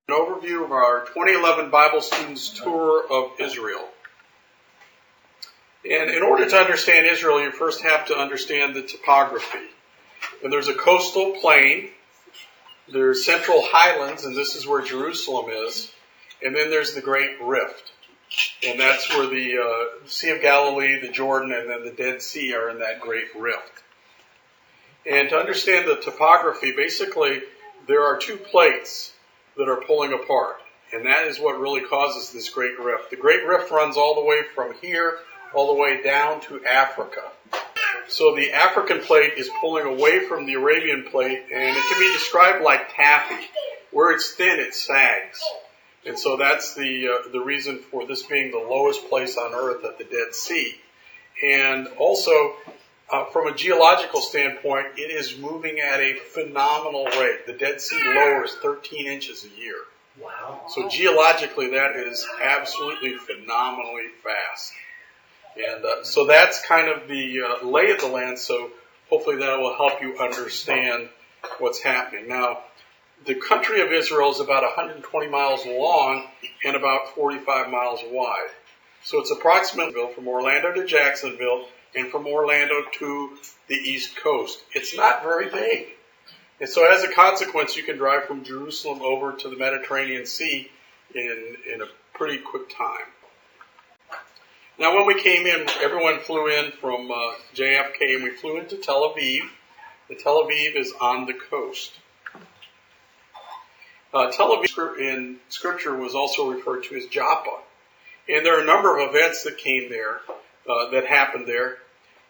An overview of our 2011 Bible Students Tour of Israel. And in order to understand Israel, you first have to understand the topography. And there's a coastal plain, there's central highlands, and this is where Jerusalem is, and then there's the Great Rift. And that's where the Sea of Galilee, the Jordan, and then the Dead Sea are in that Great Rift. And to understand the topography, basically, there are two plates that are pulling apart. And that is what really causes this Great Rift. The Great Rift runs all the way from here, all the way down to Africa. So the African plate is pulling away from the Arabian plate, and it can be described like taffy. Where it's thin, it sags. And so that's the reason for this being the lowest place on earth at the Dead Sea. And also, from a geological standpoint, it is moving at a phenomenal rate. The Dead Sea lowers 13 inches a year. Wow. So geologically, that is absolutely phenomenally fast. And so that's kind of the lay of the land, so hopefully that will help you understand what's happening. Now, the country of Israel is about 120 miles long and about 45 miles wide. So it's approximately from Orlando to Jacksonville, and from Orlando to the East Coast. It's not very big. And so as a consequence, you can drive from Jerusalem over to the Mediterranean Sea in a pretty quick time. Now when we came in, everyone flew in from JFK, and we flew into Tel Aviv. The Tel Aviv is on the coast. Tel Aviv in Scripture was also referred to as Joppa. And there are a number of events that came there, that happened there.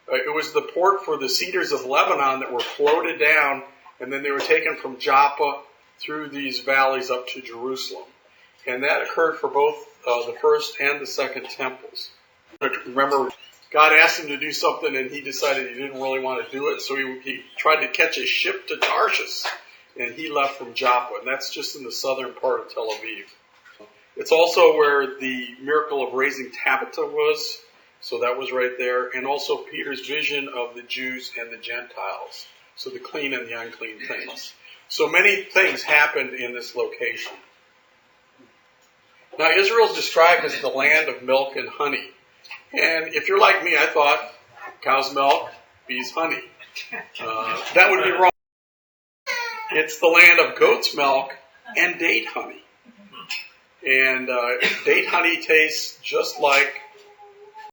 It was the port for the cedars of Lebanon that were floated down, and then they were taken from Joppa through these valleys up to Jerusalem. And that occurred for both the first and the second temples. Remember, God asked him to do something, and he decided he didn't really want to do it, so he tried to catch a ship to Tarshish, and he left from Joppa, and that's just in the southern part of Tel Aviv. It's also where the miracle of raising Tabitha was. So that was right there. And also Peter's vision of the Jews and the Gentiles. So the clean and the unclean things. So many things happened in this location. Now Israel is described as the land of milk and honey. And if you're like me, I thought cow's milk, bees honey. That would be wrong. It's the land of goat's milk and date honey. And date honey tastes just like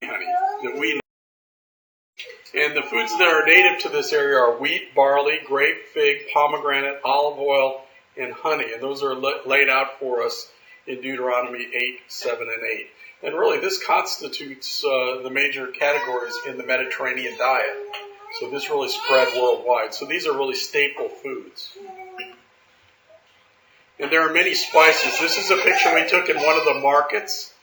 honey that we know. And the foods that are native to this area are wheat, barley, grape, fig, pomegranate, olive oil, and honey. And those are laid out for us in Deuteronomy 8, 7, and 8. And really this constitutes the major categories in the Mediterranean diet. So this really spread worldwide. So these are really staple foods. And there are many spices. This is a picture we took in one of the markets.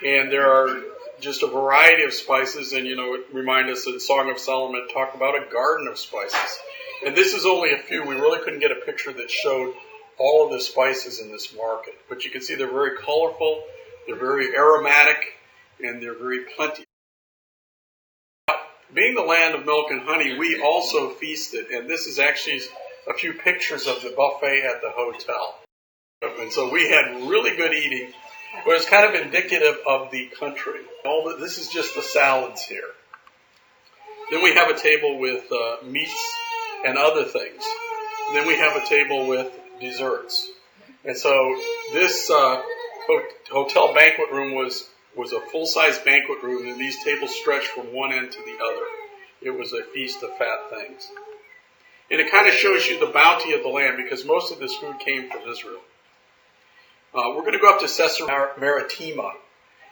And there are just a variety of spices, and it reminds us that Song of Solomon talk about a garden of spices. And this is only a few. We really couldn't get a picture that showed all of the spices in this market. But you can see they're very colorful, they're very aromatic, and they're very plenty. Being the land of milk and honey, we also feasted, and this is actually a few pictures of the buffet at the hotel. And so we had really good eating. But it's kind of indicative of the country. This is just the salads here. Then we have a table with meats and other things. Then we have a table with desserts. And so this hotel banquet room was a full-size banquet room, and these tables stretched from one end to the other. It was a feast of fat things. And it kind of shows you the bounty of the land, because most of this food came from Israel. We're going to go up to Caesarea Maritima.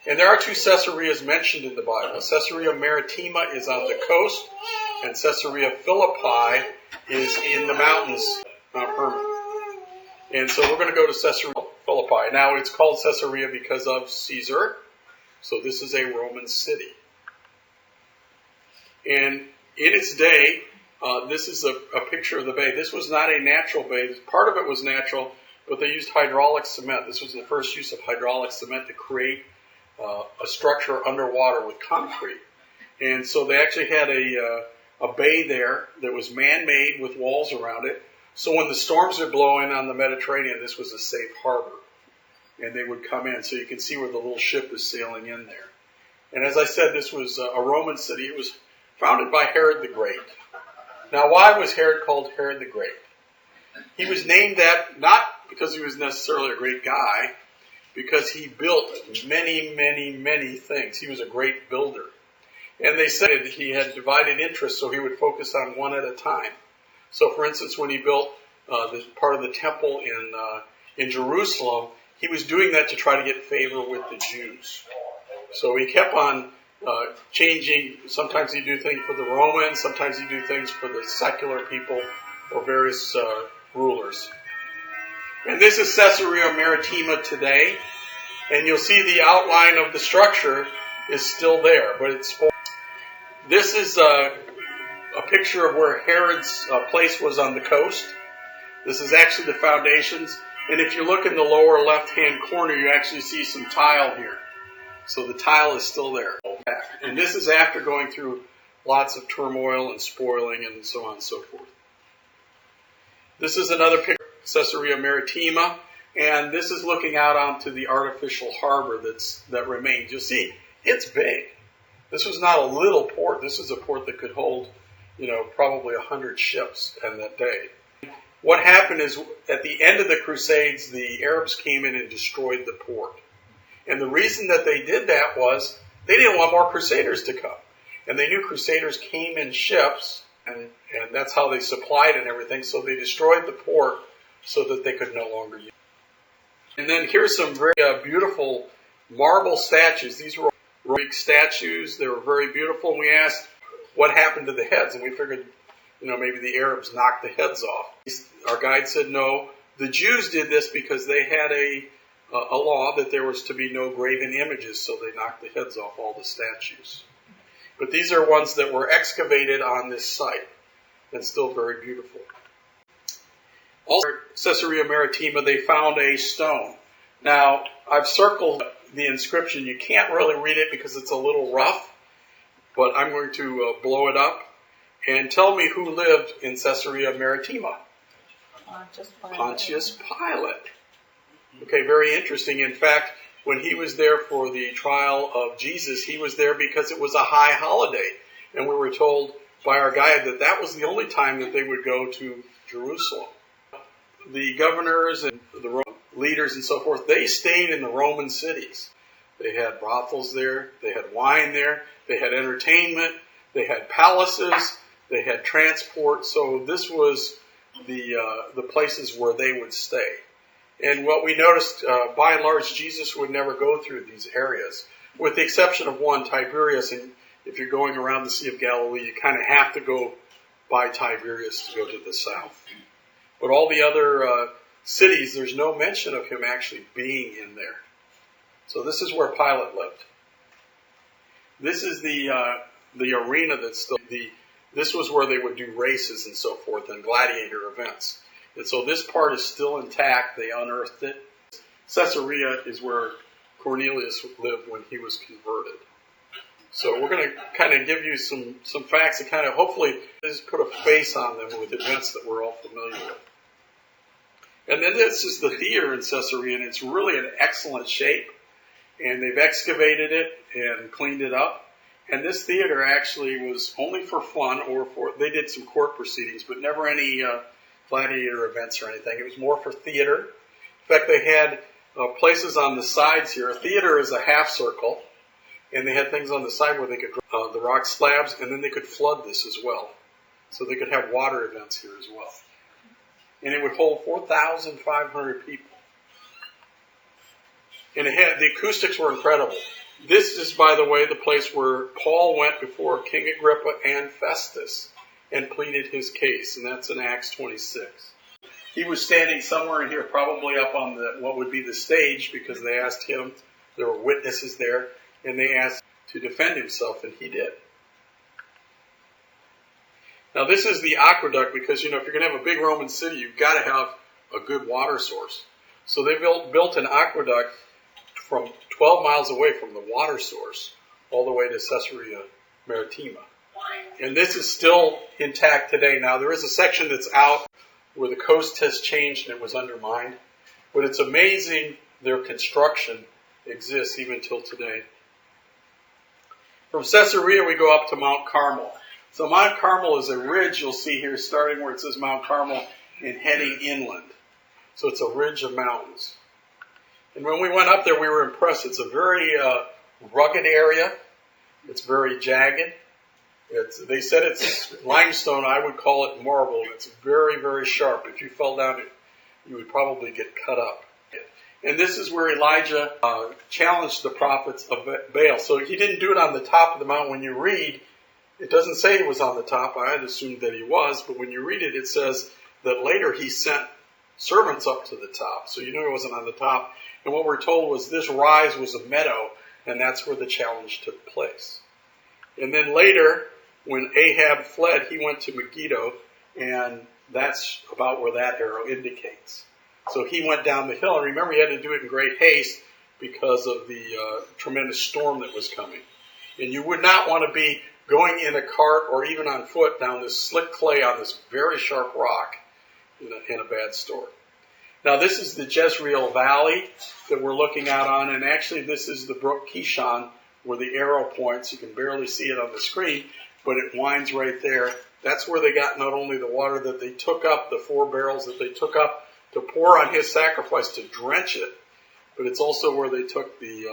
And there are two Caesareas mentioned in the Bible. Caesarea Maritima is on the coast, and Caesarea Philippi is in the mountains of Hermon. And so we're going to go to Caesarea Philippi. Now it's called Caesarea because of Caesar. So this is a Roman city. And in its day, this is a picture of the bay. This was not a natural bay. Part of it was natural, but they used hydraulic cement. This was the first use of hydraulic cement to create a structure underwater with concrete. And so they actually had a bay there that was man-made with walls around it. So when the storms are blowing on the Mediterranean, this was a safe harbor. and they would come in. So you can see where the little ship is sailing in there. And as I said, this was a Roman city. It was founded by Herod the Great. Now, why was Herod called Herod the Great? He was named that not because he was necessarily a great guy, because he built many, many, many things. He was a great builder. And they said he had divided interests, so he would focus on one at a time. So, for instance, when he built this part of the temple in Jerusalem, he was doing that to try to get favor with the Jews. So he kept on changing. Sometimes he'd do things for the Romans, sometimes he'd do things for the secular people or various rulers. And this is Caesarea Maritima today. And you'll see the outline of the structure is still there, but it's... This is a picture of where Herod's place was on the coast. This is actually the foundations. And if you look in the lower left-hand corner, you actually see some tile here. So the tile is still there. And this is after going through lots of turmoil and spoiling and so on and so forth. This is another picture of Caesarea Maritima. And this is looking out onto the artificial harbor that remains. You'll see, it's big. This was not a little port. This is a port that could hold, probably 100 ships in that day. What happened is, at the end of the Crusades, the Arabs came in and destroyed the port. And the reason that they did that was they didn't want more Crusaders to come. And they knew Crusaders came in ships, and that's how they supplied and everything. So they destroyed the port so that they could no longer use it. And then here's some very beautiful marble statues. These were Greek statues. They were very beautiful. And we asked what happened to the heads, and we figured, maybe the Arabs knocked the heads off. Our guide said no. The Jews did this because they had a law that there was to be no graven images, so they knocked the heads off all the statues. But these are ones that were excavated on this site and still very beautiful. Also, Caesarea Maritima, they found a stone. Now, I've circled the inscription. You can't really read it because it's a little rough, but I'm going to blow it up. And tell me who lived in Caesarea Maritima. Pontius Pilate. Okay, very interesting. In fact, when he was there for the trial of Jesus, he was there because it was a high holiday. And we were told by our guide that that was the only time that they would go to Jerusalem. The governors and the Roman leaders and so forth, they stayed in the Roman cities. They had brothels there, they had wine there, they had entertainment, they had palaces, they had transport. So this was the places where they would stay. And what we noticed, by and large, Jesus would never go through these areas, with the exception of one, Tiberias. And if you're going around the Sea of Galilee, you kind of have to go by Tiberias to go to the south. But all the other cities, there's no mention of him actually being in there. So this is where Pilate lived. This is the arena that's still this was where they would do races and so forth and gladiator events. And so this part is still intact. They unearthed it. Caesarea is where Cornelius lived when he was converted. So we're going to kind of give you some facts and kind of hopefully just put a face on them with events that we're all familiar with. And then this is the theater in Caesarea, and it's really in excellent shape. And they've excavated it and cleaned it up. And this theater actually was only for fun, they did some court proceedings, but never any gladiator events or anything. It was more for theater. In fact, they had places on the sides here. A theater is a half circle, and they had things on the side where they could the rock slabs, and then they could flood this as well. So they could have water events here as well. And it would hold 4,500 people. And the acoustics were incredible. This is, by the way, the place where Paul went before King Agrippa and Festus and pleaded his case, and that's in Acts 26. He was standing somewhere in here, probably up on what would be the stage, because they asked him, there were witnesses there, and they asked to defend himself, and he did. Now this is the aqueduct, because if you're going to have a big Roman city, you've got to have a good water source. So they built an aqueduct from 12 miles away from the water source all the way to Caesarea Maritima. And this is still intact today. Now there is a section that's out where the coast has changed and it was undermined. But it's amazing their construction exists even till today. From Caesarea, we go up to Mount Carmel. So Mount Carmel is a ridge you'll see here, starting where it says Mount Carmel and heading inland. So it's a ridge of mountains. And when we went up there, we were impressed. It's a very rugged area. It's very jagged. They said it's limestone. I would call it marble. It's very, very sharp. If you fell down it, you would probably get cut up. And this is where Elijah challenged the prophets of Baal. So he didn't do it on the top of the mountain. When you read, it doesn't say he was on the top. I had assumed that he was. But when you read it, it says that later he sent servants up to the top. So you know he wasn't on the top. And what we're told was this rise was a meadow, and that's where the challenge took place. And then later, when Ahab fled, he went to Megiddo, and that's about where that arrow indicates. So he went down the hill, and remember he had to do it in great haste because of the tremendous storm that was coming. And you would not want to be going in a cart or even on foot down this slick clay on this very sharp rock in a bad storm. Now this is the Jezreel Valley that we're looking out on, and actually this is the brook Kishon where the arrow points. You can barely see it on the screen, but it winds right there. That's where they got not only the water that they took up, the 4 barrels that they took up to pour on his sacrifice to drench it, but it's also where they took the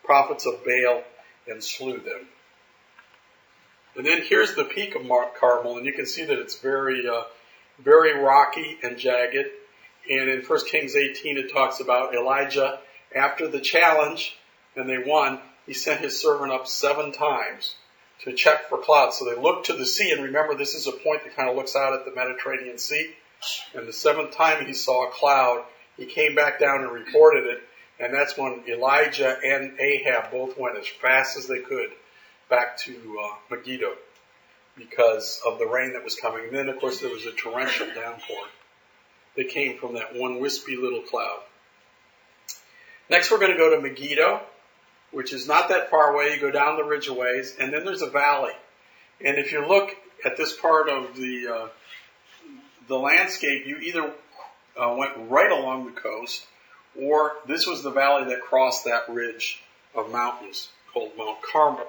prophets of Baal and slew them. And then here's the peak of Mount Carmel, and you can see that it's very, very rocky and jagged. And in 1 Kings 18 it talks about Elijah, after the challenge, and they won, he sent his servant up 7 times to check for clouds. So they looked to the sea, and remember this is a point that kind of looks out at the Mediterranean Sea. And the 7th time he saw a cloud, he came back down and reported it, and that's when Elijah and Ahab both went as fast as they could back to Megiddo because of the rain that was coming. And then, of course, there was a torrential downpour that came from that one wispy little cloud. Next, we're going to go to Megiddo, which is not that far away. You go down the ridge a ways, and then there's a valley. And if you look at this part of the landscape, you either went right along the coast, or this was the valley that crossed that ridge of mountains called Mount Carmel.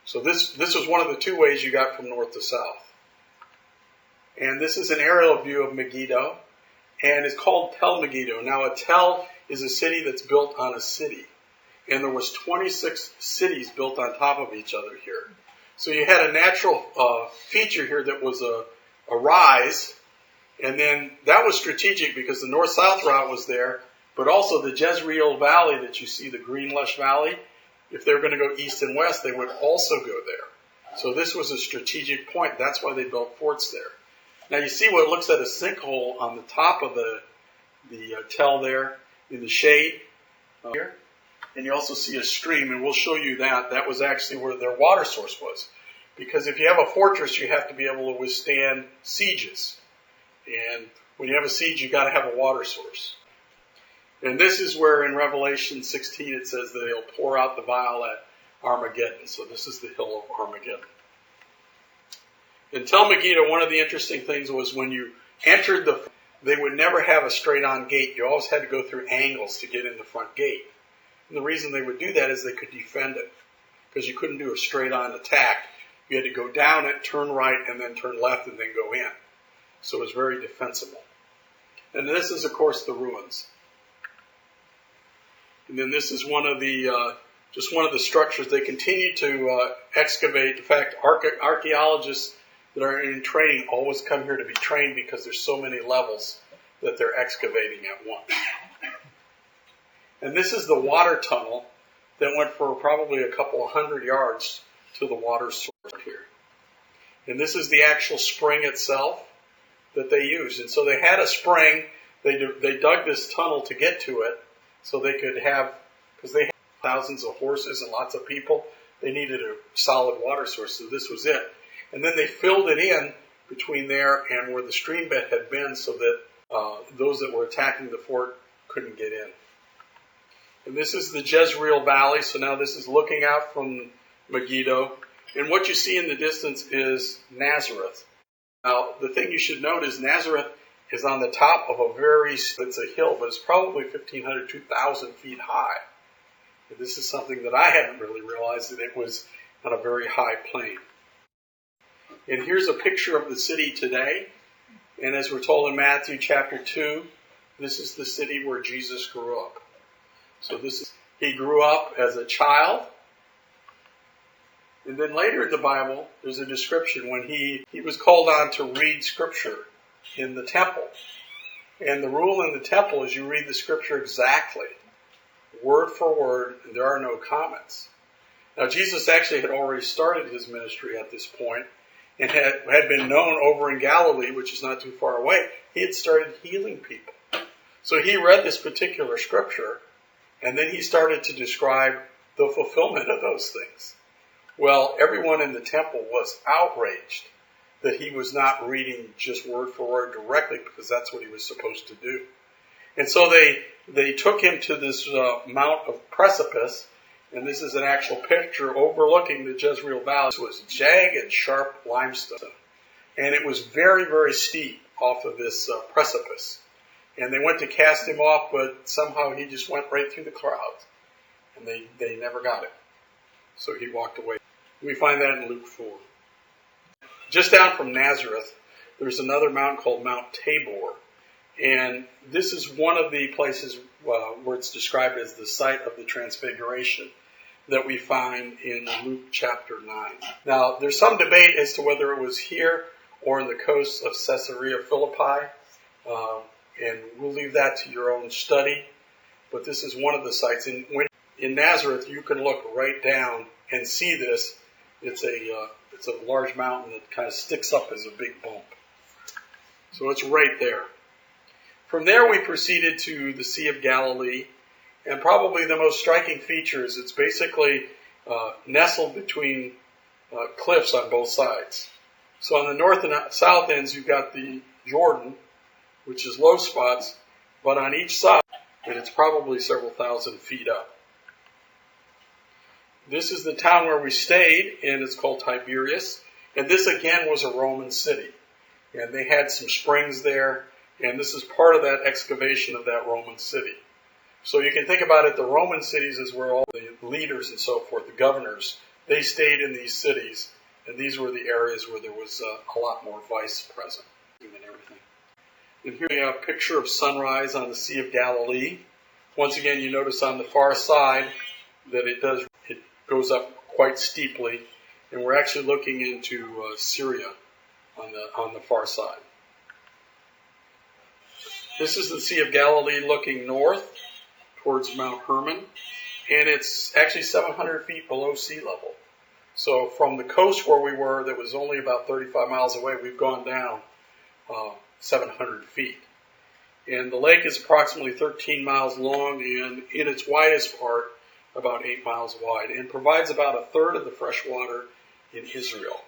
So this was one of the 2 ways you got from north to south. And this is an aerial view of Megiddo, and it's called Tel Megiddo. Now a tel is a city that's built on a city, and there was 26 cities built on top of each other here. So you had a natural feature here that was a rise. And then that was strategic because the north-south route was there, but also the Jezreel Valley that you see, the green lush valley, if they were going to go east and west, they would also go there. So this was a strategic point. That's why they built forts there. Now you see what looks like a sinkhole on the top of the tell there in the shade here. And you also see a stream, and we'll show you that. That was actually where their water source was. Because if you have a fortress, you have to be able to withstand sieges. And when you have a siege, you've got to have a water source. And this is where in Revelation 16 it says that they'll pour out the vial at Armageddon. So this is the hill of Armageddon. In Tel Megiddo, one of the interesting things was when you entered they would never have a straight-on gate. You always had to go through angles to get in the front gate. And the reason they would do that is they could defend it. Because you couldn't do a straight-on attack. You had to go down it, turn right, and then turn left, and then go in. So it was very defensible. And this is, of course, the ruins. And then this is one of the structures. They continue to excavate. In fact, archaeologists that are in training always come here to be trained because there's so many levels that they're excavating at once. And this is the water tunnel that went for probably a couple of 100 yards to the water source here. And this is the actual spring itself that they used. And so they had a spring. They dug this tunnel to get to it so they could have, because they had thousands of horses and lots of people, they needed a solid water source. So this was it. And then they filled it in between there and where the stream bed had been so that those that were attacking the fort couldn't get in. And this is the Jezreel Valley. So now this is looking out from Megiddo. And what you see in the distance is Nazareth. Now, the thing you should note is Nazareth is on the top of it's a hill, but it's probably 1,500, 2,000 feet high. And this is something that I hadn't really realized, that it was on a very high plain. And here's a picture of the city today. And as we're told in Matthew chapter 2, this is the city where Jesus grew up. So he grew up as a child. And then later in the Bible, there's a description when he was called on to read Scripture in the temple. And the rule in the temple is you read the Scripture exactly, word for word, and there are no comments. Now, Jesus actually had already started his ministry at this point and had been known over in Galilee, which is not too far away. He had started healing people. So he read this particular Scripture, and then he started to describe the fulfillment of those things. Well, everyone in the temple was outraged that he was not reading just word for word directly, because that's what he was supposed to do. And so they took him to this Mount of Precipice, and this is an actual picture overlooking the Jezreel Valley. This was jagged, sharp limestone, and it was very, very steep off of this precipice. And they went to cast him off, but somehow he just went right through the crowds, and they never got him. So he walked away. We find that in Luke 4. Just down from Nazareth, there's another mountain called Mount Tabor. And this is one of the places where it's described as the site of the Transfiguration that we find in Luke chapter 9. Now, there's some debate as to whether it was here or in the coast of Caesarea Philippi. And we'll leave that to your own study. But this is one of the sites. In Nazareth, you can look right down and see this. It's a large mountain that kind of sticks up as a big bump. So it's right there. From there, we proceeded to the Sea of Galilee, and probably the most striking feature is it's basically nestled between cliffs on both sides. So on the north and south ends, you've got the Jordan, which is low spots, but on each side, and it's probably several thousand feet up. This is the town where we stayed, and it's called Tiberias. And this, again, was a Roman city. And they had some springs there, and this is part of that excavation of that Roman city. So you can think about it, the Roman cities is where all the leaders and so forth, the governors, they stayed in these cities, and these were the areas where there was a lot more vice present and everything. And here we have a picture of sunrise on the Sea of Galilee. Once again, you notice on the far side that it goes up quite steeply, and we're actually looking into Syria on the far side. This is the Sea of Galilee looking north towards Mount Hermon, and it's actually 700 feet below sea level. So from the coast where we were, that was only about 35 miles away, we've gone down 700 feet. And the lake is approximately 13 miles long, and in its widest part, about 8 miles wide, and provides about a third of the fresh water in Israel.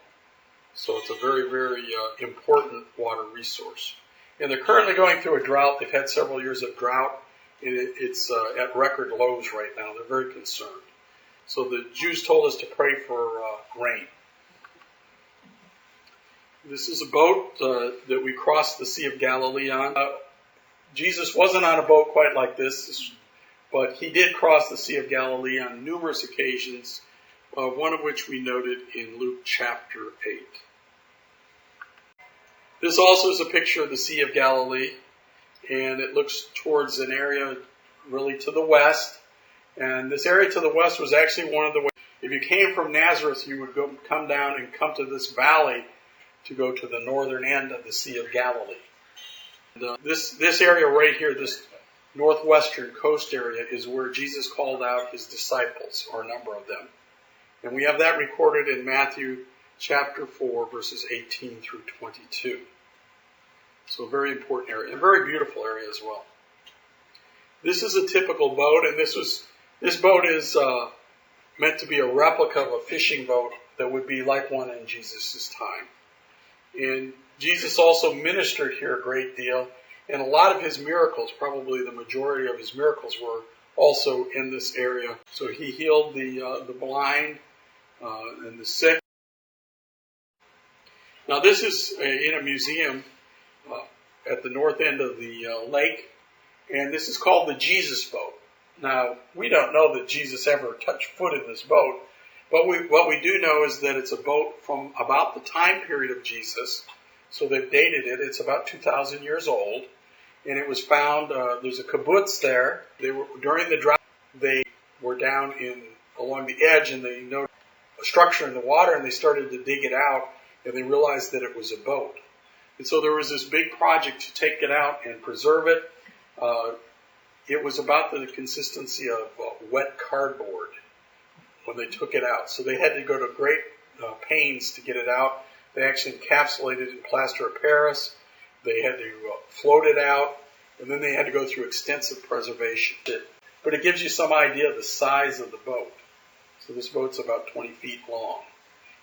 So it's a very, very important water resource. And they're currently going through a drought. They've had several years of drought, and it's at record lows right now. They're very concerned. So the Jews told us to pray for rain. This is a boat that we crossed the Sea of Galilee on. Jesus wasn't on a boat quite like this, but he did cross the Sea of Galilee on numerous occasions, one of which we noted in Luke chapter 8. This also is a picture of the Sea of Galilee, and it looks towards an area really to the west. And this area to the west was actually one of the ways. If you came from Nazareth, you would come down and come to this valley to go to the northern end of the Sea of Galilee. And, this area right here, this northwestern coast area, is where Jesus called out his disciples, or a number of them. And we have that recorded in Matthew chapter 4, verses 18 through 22. So a very important area, and a very beautiful area as well. This is a typical boat, and this boat is meant to be a replica of a fishing boat that would be like one in Jesus' time. And Jesus also ministered here a great deal, and a lot of his miracles, probably the majority of his miracles, were also in this area. So he healed the blind and the sick. Now this is in a museum at the north end of the lake, and this is called the Jesus boat. Now, we don't know that Jesus ever touched foot in this boat, but what we do know is that it's a boat from about the time period of Jesus, so they've dated it. It's about 2,000 years old, and it was found, there's a kibbutz there. During the drought, they were down along the edge, and they noticed a structure in the water, and they started to dig it out, and they realized that it was a boat. And so there was this big project to take it out and preserve it. It was about the consistency of wet cardboard when they took it out. So they had to go to great pains to get it out. They actually encapsulated it in plaster of Paris. They had to float it out, and then they had to go through extensive preservation. But it gives you some idea of the size of the boat. So this boat's about 20 feet long.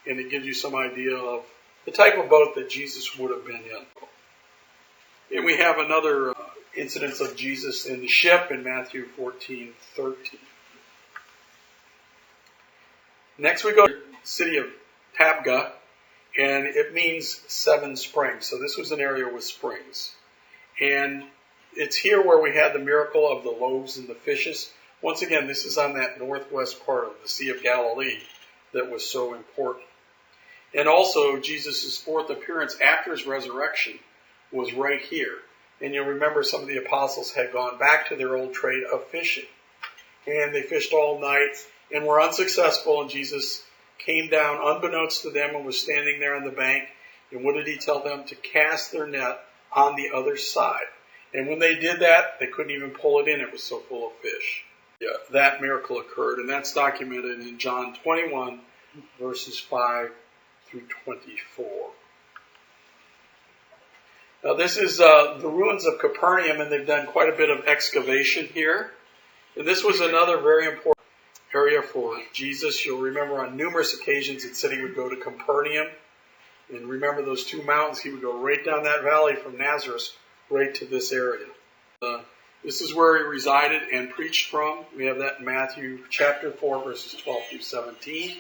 And it gives you some idea of the type of boat that Jesus would have been in. And we have another incidents of Jesus in the ship in Matthew 14:13. Next we go to the city of Tabgha, and it means 7 springs. So this was an area with springs. And it's here where we had the miracle of the loaves and the fishes. Once again, this is on that northwest part of the Sea of Galilee that was so important. And also, Jesus' 4th appearance after his resurrection was right here. And you'll remember some of the apostles had gone back to their old trade of fishing. And they fished all night and were unsuccessful. And Jesus came down unbeknownst to them and was standing there on the bank. And what did he tell them? To cast their net on the other side. And when they did that, they couldn't even pull it in. It was so full of fish. Yeah, that miracle occurred. And that's documented in John 21, verses 5 through 24. Now this is the ruins of Capernaum, and they've done quite a bit of excavation here. And this was another very important area for Jesus. You'll remember on numerous occasions it said he would go to Capernaum. And remember those 2 mountains, he would go right down that valley from Nazareth right to this area. This is where he resided and preached from. We have that in Matthew chapter 4, verses 12 through 17.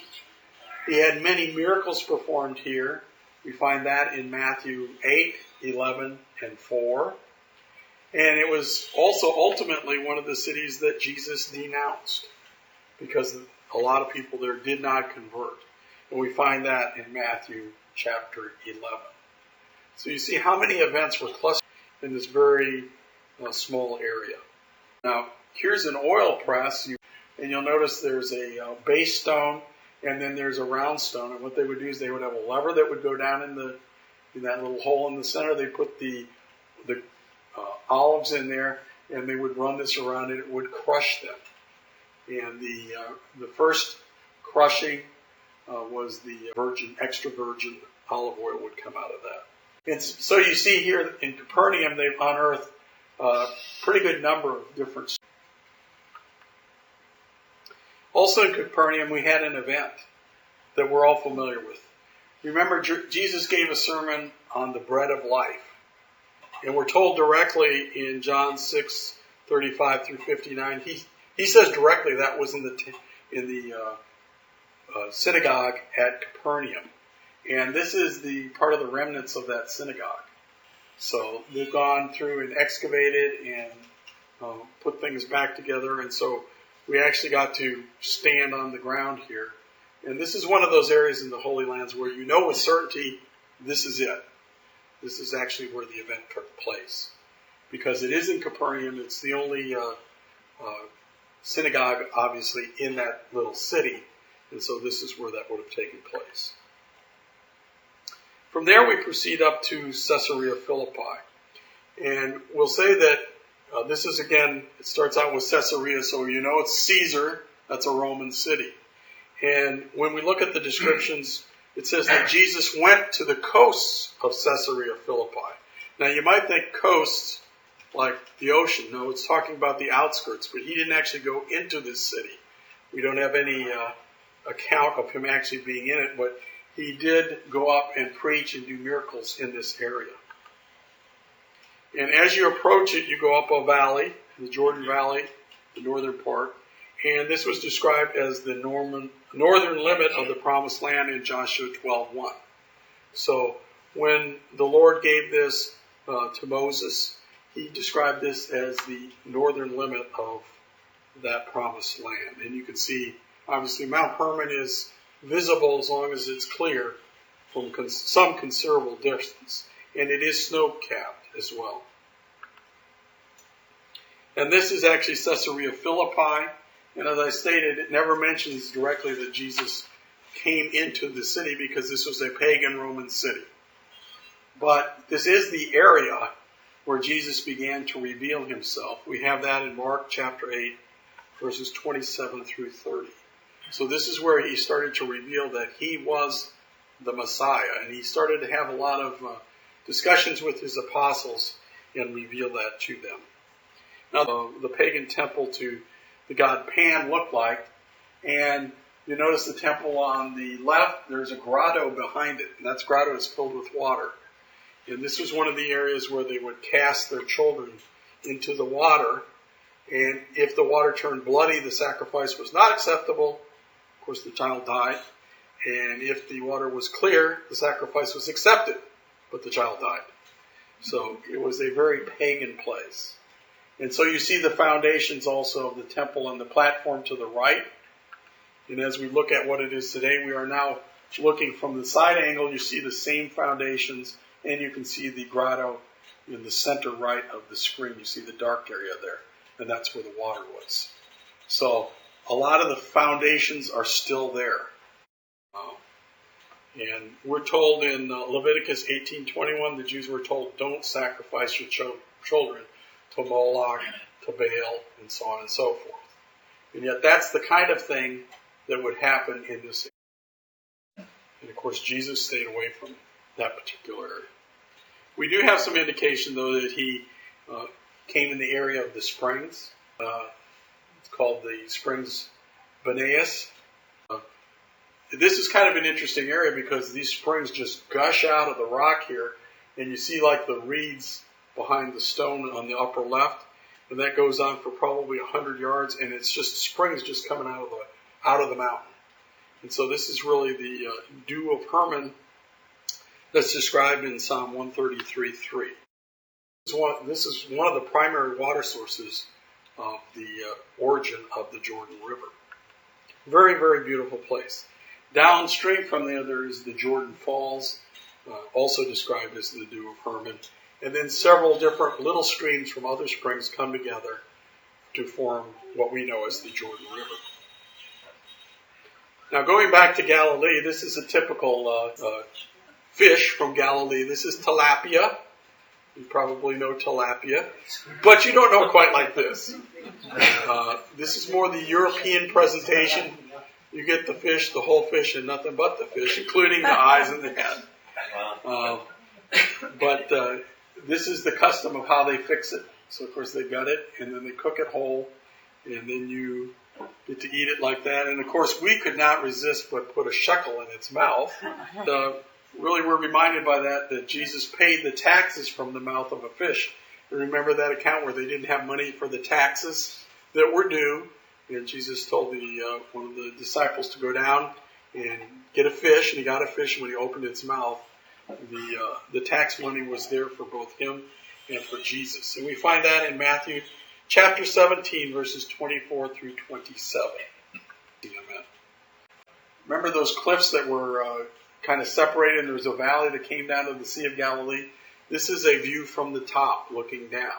He had many miracles performed here. We find that in Matthew 8, 11, and 4. And it was also ultimately one of the cities that Jesus denounced, because a lot of people there did not convert. And we find that in Matthew chapter 11. So you see how many events were clustered in this very small area. Now, here's an oil press, and you'll notice there's a base stone, and then there's a round stone. And what they would do is they would have a lever that would go down in that little hole in the center. They put the olives in there, and they would run this around, and it would crush them. And the first crushing was the extra virgin olive oil would come out of that. And so you see here in Capernaum, they've unearthed a pretty good number of different. Also in Capernaum, we had an event that we're all familiar with. Remember, Jesus gave a sermon on the bread of life. And we're told directly in John 6:35 through 59, he says directly that was in the synagogue at Capernaum. And this is the part of the remnants of that synagogue. So they've gone through and excavated and put things back together. And so we actually got to stand on the ground here. And this is one of those areas in the Holy Lands where you know with certainty this is it. This is actually where the event took place. Because it is in Capernaum. It's the only synagogue, obviously, in that little city. And so this is where that would have taken place. From there we proceed up to Caesarea Philippi. And we'll say that this is, again, it starts out with Caesarea, so you know it's Caesar. That's a Roman city. And when we look at the descriptions, it says that Jesus went to the coasts of Caesarea Philippi. Now you might think coasts like the ocean. No, it's talking about the outskirts, but he didn't actually go into this city. We don't have any account of him actually being in it, but he did go up and preach and do miracles in this area. And as you approach it, you go up a valley, the Jordan Valley, the northern part. And this was described as the northern limit of the promised land in Joshua 12:1. So when the Lord gave this to Moses, he described this as the northern limit of that promised land. And you can see, obviously, Mount Hermon is visible as long as it's clear from some considerable distance. And it is snow-capped as well. And this is actually Caesarea Philippi. And as I stated, it never mentions directly that Jesus came into the city because this was a pagan Roman city. But this is the area where Jesus began to reveal himself. We have that in Mark chapter 8, verses 27 through 30. So this is where he started to reveal that he was the Messiah. And he started to have a lot of discussions with his apostles and reveal that to them. Now, the pagan temple to the god Pan looked like, and you notice the temple on the left, there's a grotto behind it, and that grotto is filled with water. And this was one of the areas where they would cast their children into the water, and if the water turned bloody, the sacrifice was not acceptable. Of course, the child died. And if the water was clear, the sacrifice was accepted, but the child died. So it was a very pagan place. And so you see the foundations also of the temple on the platform to the right. And as we look at what it is today, we are now looking from the side angle. You see the same foundations, and you can see the grotto in the center right of the screen. You see the dark area there, and that's where the water was. So a lot of the foundations are still there. And we're told in Leviticus 18:21, the Jews were told, don't sacrifice your children to Moloch, to Baal, and so on and so forth. And yet that's the kind of thing that would happen in this area. And of course, Jesus stayed away from that particular area. We do have some indication, though, that he came in the area of the springs. It's called the Springs Banaeus. This is kind of an interesting area because these springs just gush out of the rock here, and you see like the reeds behind the stone on the upper left, and that goes on for probably 100 yards, and it's just springs just coming out of the mountain. And so this is really the dew of Hermon that's described in Psalm 133:3. This is one of the primary water sources of the origin of the Jordan River. Very, very beautiful place. Downstream from there is the Jordan Falls, also described as the dew of Hermon. And then several different little streams from other springs come together to form what we know as the Jordan River. Now going back to Galilee, this is a typical fish from Galilee. This is tilapia. You probably know tilapia, but you don't know quite like this. This is more the European presentation. You get the fish, the whole fish, and nothing but the fish, including the eyes and the head. But this is the custom of how they fix it. So, of course, they gut it, and then they cook it whole, and then you get to eat it like that. And, of course, we could not resist but put a shekel in its mouth. Really, we're reminded by that Jesus paid the taxes from the mouth of a fish. You remember that account where they didn't have money for the taxes that were due, and Jesus told one of the disciples to go down and get a fish, and he got a fish, and when he opened its mouth, the tax money was there for both him and for Jesus. And we find that in Matthew chapter 17, verses 24 through 27. Remember those cliffs that were kind of separated, and there was a valley that came down to the Sea of Galilee? This is a view from the top looking down.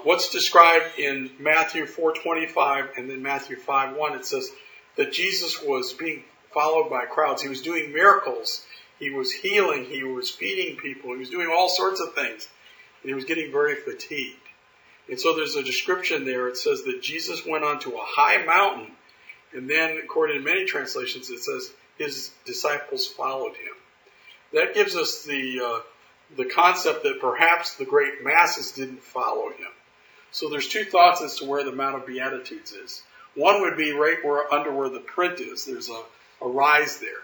What's described in Matthew 4:25 and then Matthew 5:1, it says that Jesus was being followed by crowds. He was doing miracles. He was healing. He was feeding people. He was doing all sorts of things. And he was getting very fatigued. And so there's a description there. It says that Jesus went onto a high mountain. And then, according to many translations, it says his disciples followed him. That gives us the concept that perhaps the great masses didn't follow him. So there's two thoughts as to where the Mount of Beatitudes is. One would be right under where the print is. There's a rise there.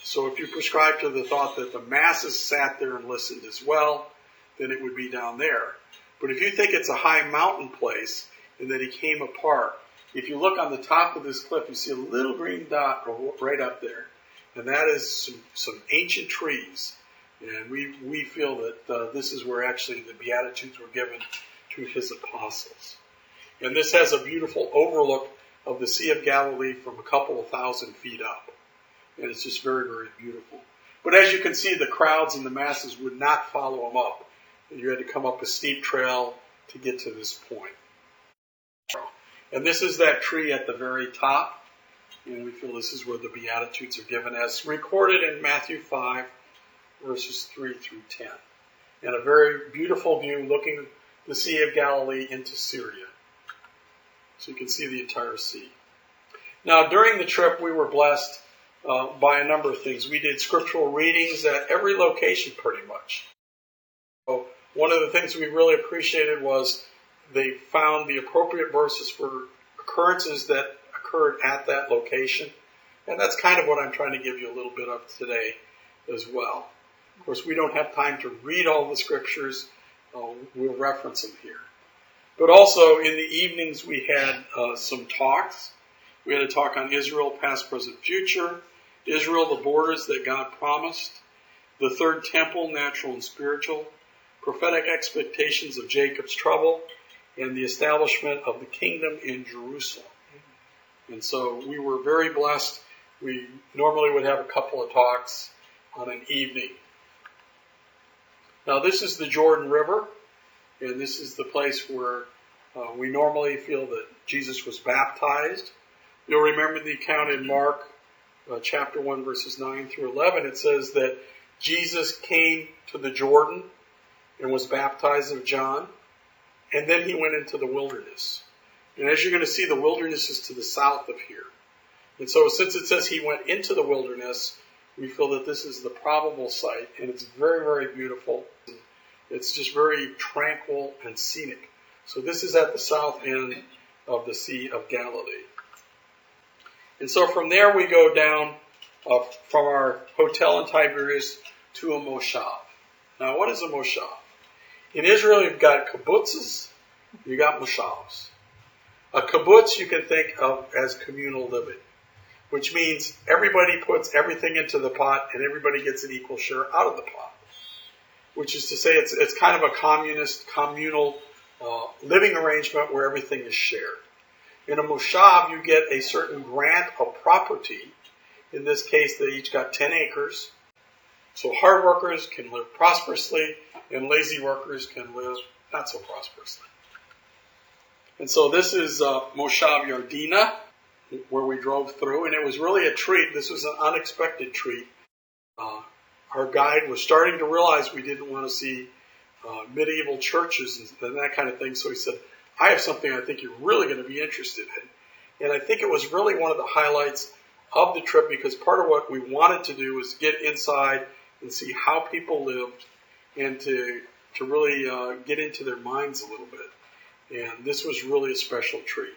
So if you prescribe to the thought that the masses sat there and listened as well, then it would be down there. But if you think it's a high mountain place and that he came apart, if you look on the top of this cliff, you see a little green dot right up there. And that is some ancient trees And we feel that this is where actually the Beatitudes were given to his apostles. And this has a beautiful overlook of the Sea of Galilee from a couple of 1,000 feet up. And it's just very, very beautiful. But as you can see, the crowds and the masses would not follow him up. You had to come up a steep trail to get to this point. And this is that tree at the very top. And we feel this is where the Beatitudes are given as recorded in Matthew 5, verses 3 through 10. And a very beautiful view looking the Sea of Galilee into Syria. So you can see the entire sea. Now, during the trip, we were blessed by a number of things. We did scriptural readings at every location pretty much. So one of the things we really appreciated was they found the appropriate verses for occurrences that occurred at that location. And that's kind of what I'm trying to give you a little bit of today as well. Of course, we don't have time to read all the scriptures. We'll reference them here. But also in the evenings we had some talks. We had a talk on Israel, past, present, future. Israel, the borders that God promised. The third temple, natural and spiritual. Prophetic expectations of Jacob's trouble. And the establishment of the kingdom in Jerusalem. And so we were very blessed. We normally would have a couple of talks on an evening. Now this is the Jordan River. And this is the place where we normally feel that Jesus was baptized. You'll remember the account in Mark chapter 1, verses 9 through 11. It says that Jesus came to the Jordan and was baptized of John. And then he went into the wilderness. And as you're going to see, the wilderness is to the south of here. And so since it says he went into the wilderness, we feel that this is the probable site. And it's very, very beautiful. It's just very tranquil and scenic. So this is at the south end of the Sea of Galilee. And so from there we go down from our hotel in Tiberias to a Moshav. Now what is a Moshav? In Israel you've got kibbutzes, you've got Moshavs. A kibbutz you can think of as communal living, which means everybody puts everything into the pot and everybody gets an equal share out of the pot. Which is to say it's kind of a communal living arrangement where everything is shared. In a Moshav, you get a certain grant of property. In this case, they each got 10 acres. So hard workers can live prosperously, and lazy workers can live not so prosperously. And so this is Moshav Yardena, where we drove through, and it was really a treat. This was an unexpected treat. Our guide was starting to realize we didn't want to see medieval churches and that kind of thing. So he said, I have something I think you're really going to be interested in. And I think it was really one of the highlights of the trip because part of what we wanted to do was get inside and see how people lived and to really get into their minds a little bit. And this was really a special treat.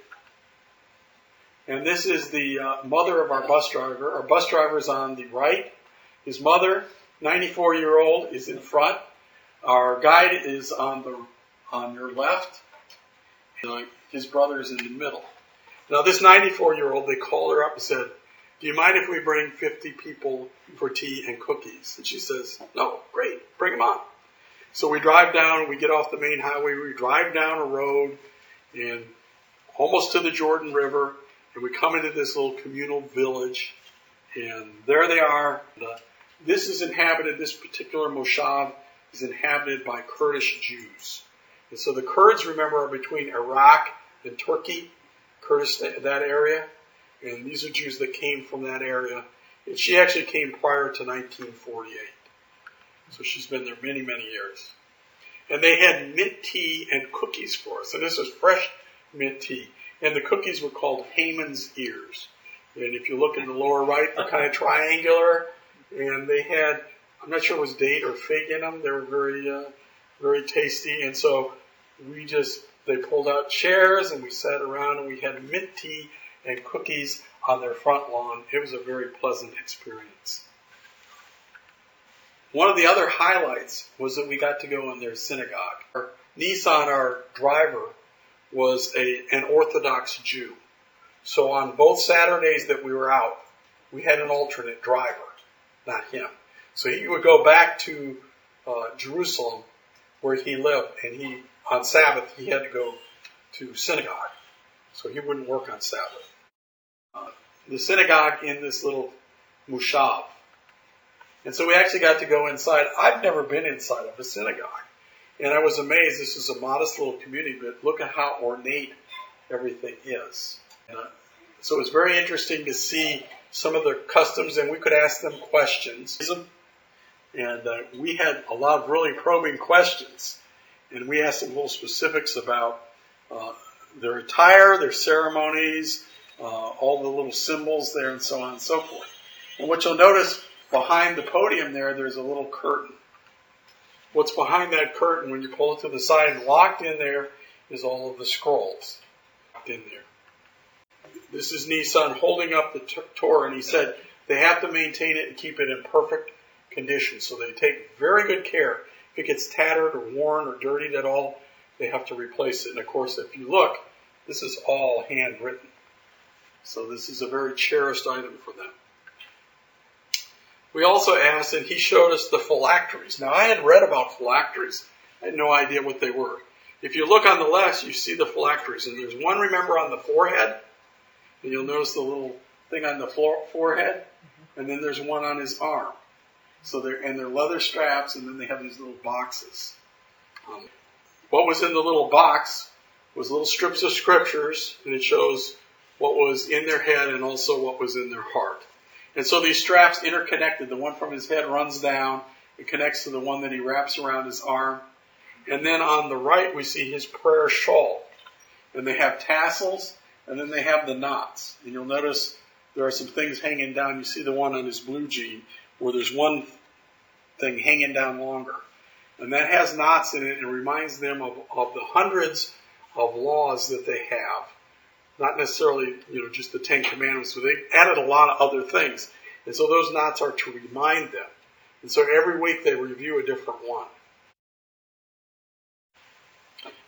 And this is the mother of our bus driver. Our bus driver is on the right. His mother, 94-year-old, is in front. Our guide is on your left. His brother is in the middle. Now this 94-year-old, they called her up and said, do you mind if we bring 50 people for tea and cookies? And she says, no, great, bring them on. So we drive down, we get off the main highway, we drive down a road and almost to the Jordan River, and we come into this little communal village, and there they are. This is inhabited, this particular Moshav is inhabited by Kurdish Jews. And so the Kurds, remember, are between Iraq and Turkey, Kurdistan, that area. And these are Jews that came from that area. And she actually came prior to 1948. So she's been there many, many years. And they had mint tea and cookies for us. And this was fresh mint tea. And the cookies were called Haman's ears. And if you look in the lower right, they're kind of triangular. And they had, I'm not sure it was date or fig in them. They were very, very tasty. And so they pulled out chairs and we sat around and we had mint tea and cookies on their front lawn. It was a very pleasant experience. One of the other highlights was that we got to go in their synagogue. Nissan, our driver, was an Orthodox Jew. So on both Saturdays that we were out, we had an alternate driver, not him. So he would go back to Jerusalem where he lived, and on Sabbath he had to go to synagogue. So he wouldn't work on Sabbath. The synagogue in this little Moshav. And so we actually got to go inside. I've never been inside of a synagogue. And I was amazed. This is a modest little community, but look at how ornate everything is. So it's very interesting to see some of their customs, and we could ask them questions. And we had a lot of really probing questions. And we asked them little specifics about their attire, their ceremonies, all the little symbols there, and so on and so forth. And what you'll notice behind the podium there's a little curtain. What's behind that curtain, when you pull it to the side, and locked in there is all of the scrolls in there. This is Nissan holding up the Torah, and he said they have to maintain it and keep it in perfect condition. So they take very good care. If it gets tattered or worn or dirtied at all, they have to replace it. And of course, if you look, this is all handwritten. So this is a very cherished item for them. We also asked, and he showed us the phylacteries. Now, I had read about phylacteries. I had no idea what they were. If you look on the left, you see the phylacteries. And there's one, remember, on the forehead. And you'll notice the little thing on the forehead. And then there's one on his arm. So they're leather straps, and then they have these little boxes. What was in the little box was little strips of scriptures, and it shows what was in their head and also what was in their heart. And so these straps interconnected. The one from his head runs down. It connects to the one that he wraps around his arm. And then on the right, we see his prayer shawl. And they have tassels, and then they have the knots. And you'll notice there are some things hanging down. You see the one on his blue jean where there's one thing hanging down longer. And that has knots in it and reminds them of the hundreds of laws that they have. Not necessarily, just the 10 Commandments, but they added a lot of other things. And so those knots are to remind them. And so every week they review a different one.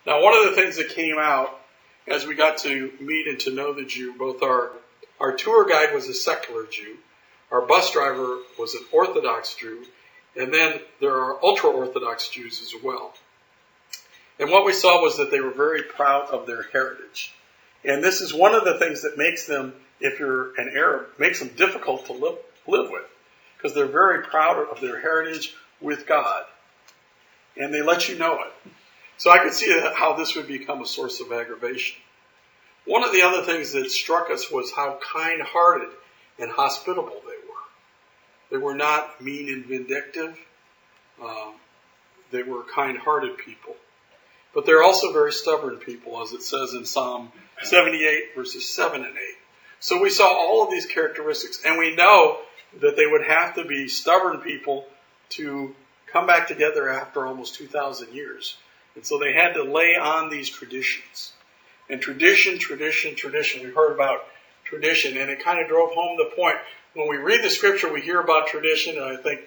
Now, one of the things that came out as we got to meet and to know the Jew, both our tour guide was a secular Jew, our bus driver was an Orthodox Jew, and then there are ultra-Orthodox Jews as well. And what we saw was that they were very proud of their heritage. And this is one of the things that makes them, if you're an Arab, makes them difficult to live with. Because they're very proud of their heritage with God. And they let you know it. So I could see how this would become a source of aggravation. One of the other things that struck us was how kind-hearted and hospitable they were. They were not mean and vindictive. They were kind-hearted people. But they're also very stubborn people, as it says in Psalm 78, verses 7 and 8. So we saw all of these characteristics, and we know that they would have to be stubborn people to come back together after almost 2,000 years. And so they had to lay on these traditions. And tradition. We heard about tradition, and it kind of drove home the point. When we read the scripture, we hear about tradition, and I think,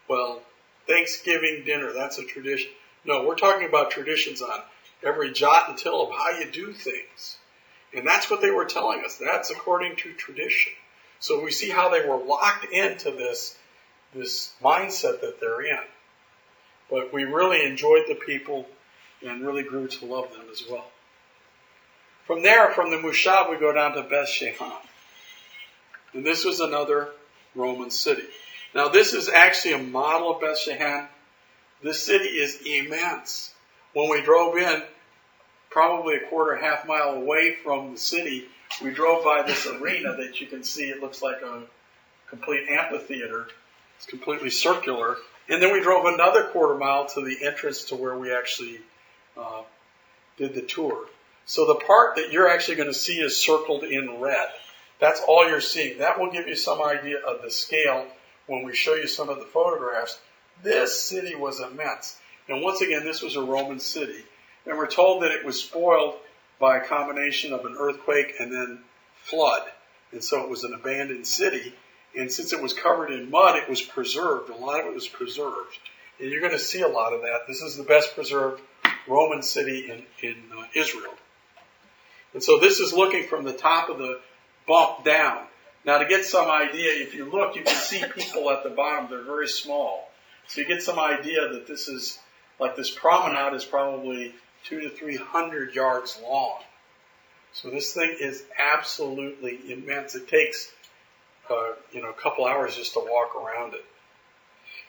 well, Thanksgiving dinner, that's a tradition. No, we're talking about traditions on every jot and tittle of how you do things. And that's what they were telling us. That's according to tradition. So we see how they were locked into this mindset that they're in. But we really enjoyed the people and really grew to love them as well. From there, from the Moshav, we go down to Beth Shean. And this was another Roman city. Now, this is actually a model of Beth Shean. This city is immense. When we drove in, probably a half mile away from the city, we drove by this arena that you can see. It looks like a complete amphitheater. It's completely circular. And then we drove another quarter mile to the entrance to where we actually did the tour. So the part that you're actually going to see is circled in red. That's all you're seeing. That will give you some idea of the scale when we show you some of the photographs. This city was immense. And once again, this was a Roman city. And we're told that it was spoiled by a combination of an earthquake and then flood. And so it was an abandoned city. And since it was covered in mud, it was preserved. A lot of it was preserved. And you're going to see a lot of that. This is the best preserved Roman city in Israel. And so this is looking from the top of the bump down. Now to get some idea, if you look, you can see people at the bottom. They're very small. So you get some idea that this is, like this promenade is probably 200 to 300 yards long. So this thing is absolutely immense. It takes, a couple hours just to walk around it.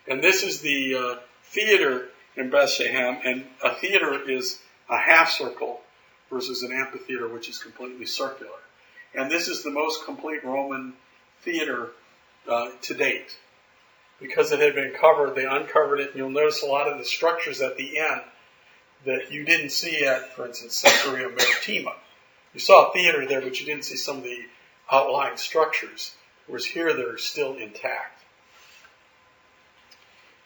And this is the theater in Bethlehem, and a theater is a half circle versus an amphitheater, which is completely circular. And this is the most complete Roman theater to date. Because it had been covered, they uncovered it, and you'll notice a lot of the structures at the end that you didn't see at, for instance, Caesarea Maritima. You saw a theater there, but you didn't see some of the outlying structures, whereas here they're still intact.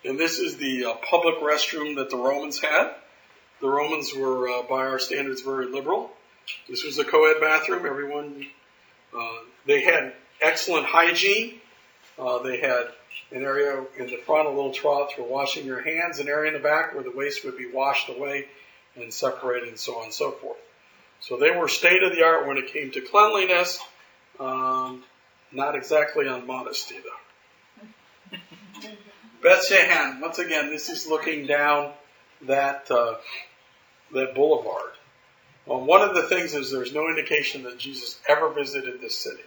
And this is the public restroom that the Romans had. The Romans were, by our standards, very liberal. This was a co-ed bathroom. Everyone, they had excellent hygiene. They had an area in the front, a little trough for washing your hands, an area in the back where the waste would be washed away and separated, and so on and so forth. So they were state-of-the-art when it came to cleanliness, not exactly on modesty, though. Beth Shean, once again, this is looking down that boulevard. Well, one of the things is there's no indication that Jesus ever visited this city.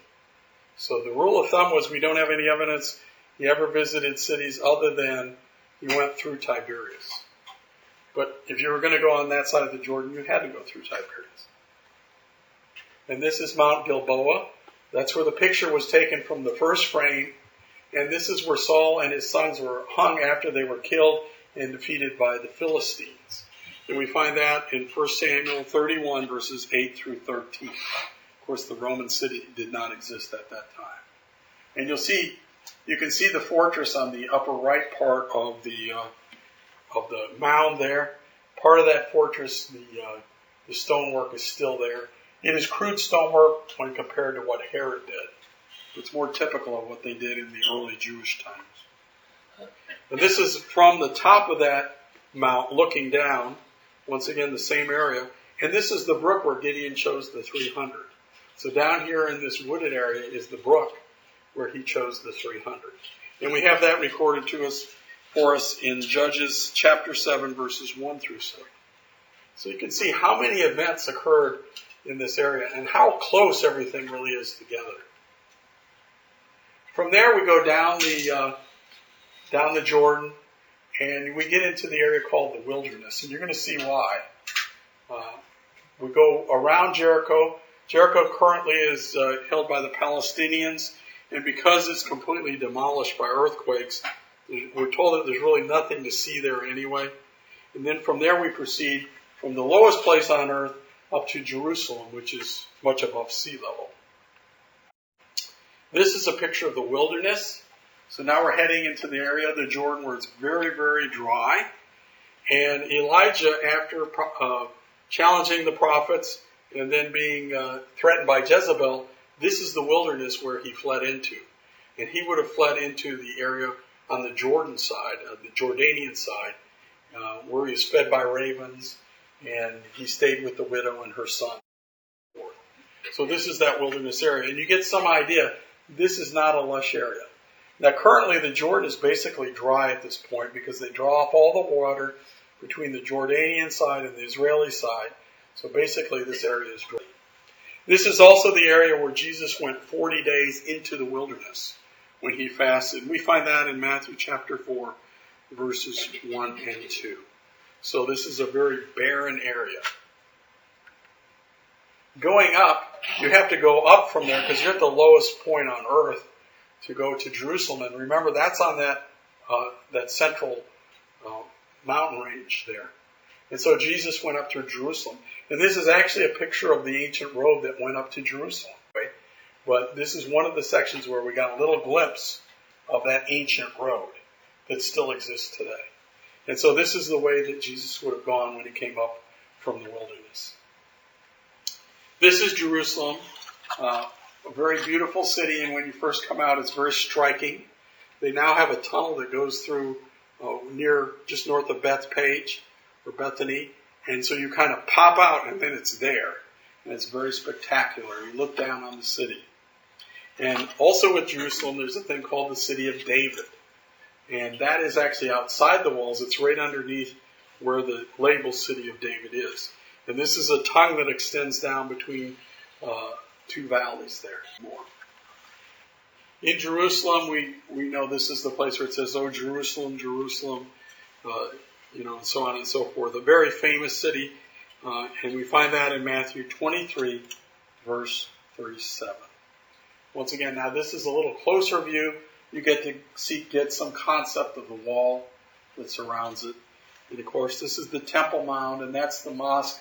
So the rule of thumb was we don't have any evidence he ever visited cities other than he went through Tiberias. But if you were going to go on that side of the Jordan, you had to go through Tiberias. And this is Mount Gilboa. That's where the picture was taken from the first frame. And this is where Saul and his sons were hung after they were killed and defeated by the Philistines. And we find that in 1 Samuel 31, verses 8 through 13. Of course, the Roman city did not exist at that time. And you can see the fortress on the upper right part of the mound there. Part of that fortress, the stonework is still there. It is crude stonework when compared to what Herod did. It's more typical of what they did in the early Jewish times. And this is from the top of that mount looking down. Once again, the same area. And this is the brook where Gideon chose the 300. So down here in this wooded area is the brook where he chose the 300. And we have that recorded for us in Judges chapter 7, verses 1 through 7. So you can see how many events occurred in this area and how close everything really is together. From there we go down the Jordan, and we get into the area called the wilderness, and you're going to see why. We go around Jericho. Jericho currently is held by the Palestinians, and because it's completely demolished by earthquakes, we're told that there's really nothing to see there anyway. And then from there we proceed from the lowest place on earth up to Jerusalem, which is much above sea level. This is a picture of the wilderness. So now we're heading into the area of the Jordan where it's very, very dry. And Elijah, after challenging the prophets and then being threatened by Jezebel, this is the wilderness where he fled into. And he would have fled into the area on the Jordan side, the Jordanian side, where he was fed by ravens, and he stayed with the widow and her son. So this is that wilderness area. And you get some idea, this is not a lush area. Now currently the Jordan is basically dry at this point because they draw off all the water between the Jordanian side and the Israeli side. So basically this area is dry. This is also the area where Jesus went 40 days into the wilderness when he fasted. We find that in Matthew chapter 4, verses 1 and 2. So this is a very barren area. Going up, you have to go up from there because you're at the lowest point on earth to go to Jerusalem. And remember, that's on that central mountain range there. And so Jesus went up to Jerusalem. And this is actually a picture of the ancient road that went up to Jerusalem. Right? But this is one of the sections where we got a little glimpse of that ancient road that still exists today. And so this is the way that Jesus would have gone when he came up from the wilderness. This is Jerusalem, a very beautiful city, and when you first come out, it's very striking. They now have a tunnel that goes through just north of Bethpage, or Bethany, and so you kind of pop out, and then it's there, and it's very spectacular. You look down on the city. And also with Jerusalem, there's a thing called the City of David. And that is actually outside the walls. It's right underneath where the label City of David is. And this is a tongue that extends down between two valleys there. More. In Jerusalem, we know this is the place where it says, "Oh, Jerusalem, Jerusalem," and so on and so forth. A very famous city. And we find that in Matthew 23, verse 37. Once again, now this is a little closer view. You get to get some concept of the wall that surrounds it. And of course, this is the Temple Mount, and that's the mosque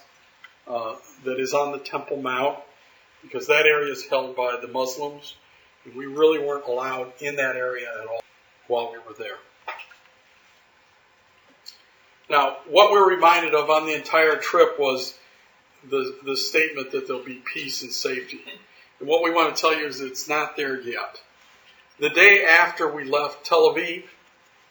that is on the Temple Mount, because that area is held by the Muslims. And we really weren't allowed in that area at all while we were there. Now, what we're reminded of on the entire trip was the statement that there'll be peace and safety. And what we want to tell you is it's not there yet. The day after we left Tel Aviv,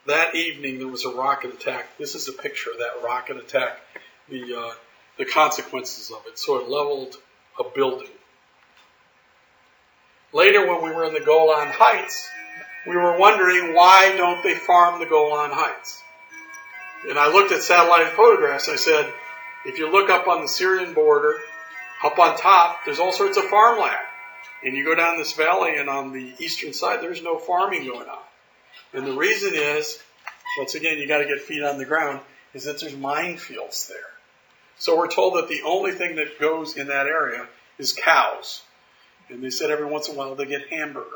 that evening there was a rocket attack. This is a picture of that rocket attack, the consequences of it. So it leveled a building. Later, when we were in the Golan Heights, we were wondering, why don't they farm the Golan Heights? And I looked at satellite photographs. I said, if you look up on the Syrian border, up on top, there's all sorts of farmland. And you go down this valley, and on the eastern side, there's no farming going on. And the reason is, once again, you got to get feet on the ground, is that there's minefields there. So we're told that the only thing that goes in that area is cows. And they said every once in a while they get hamburger.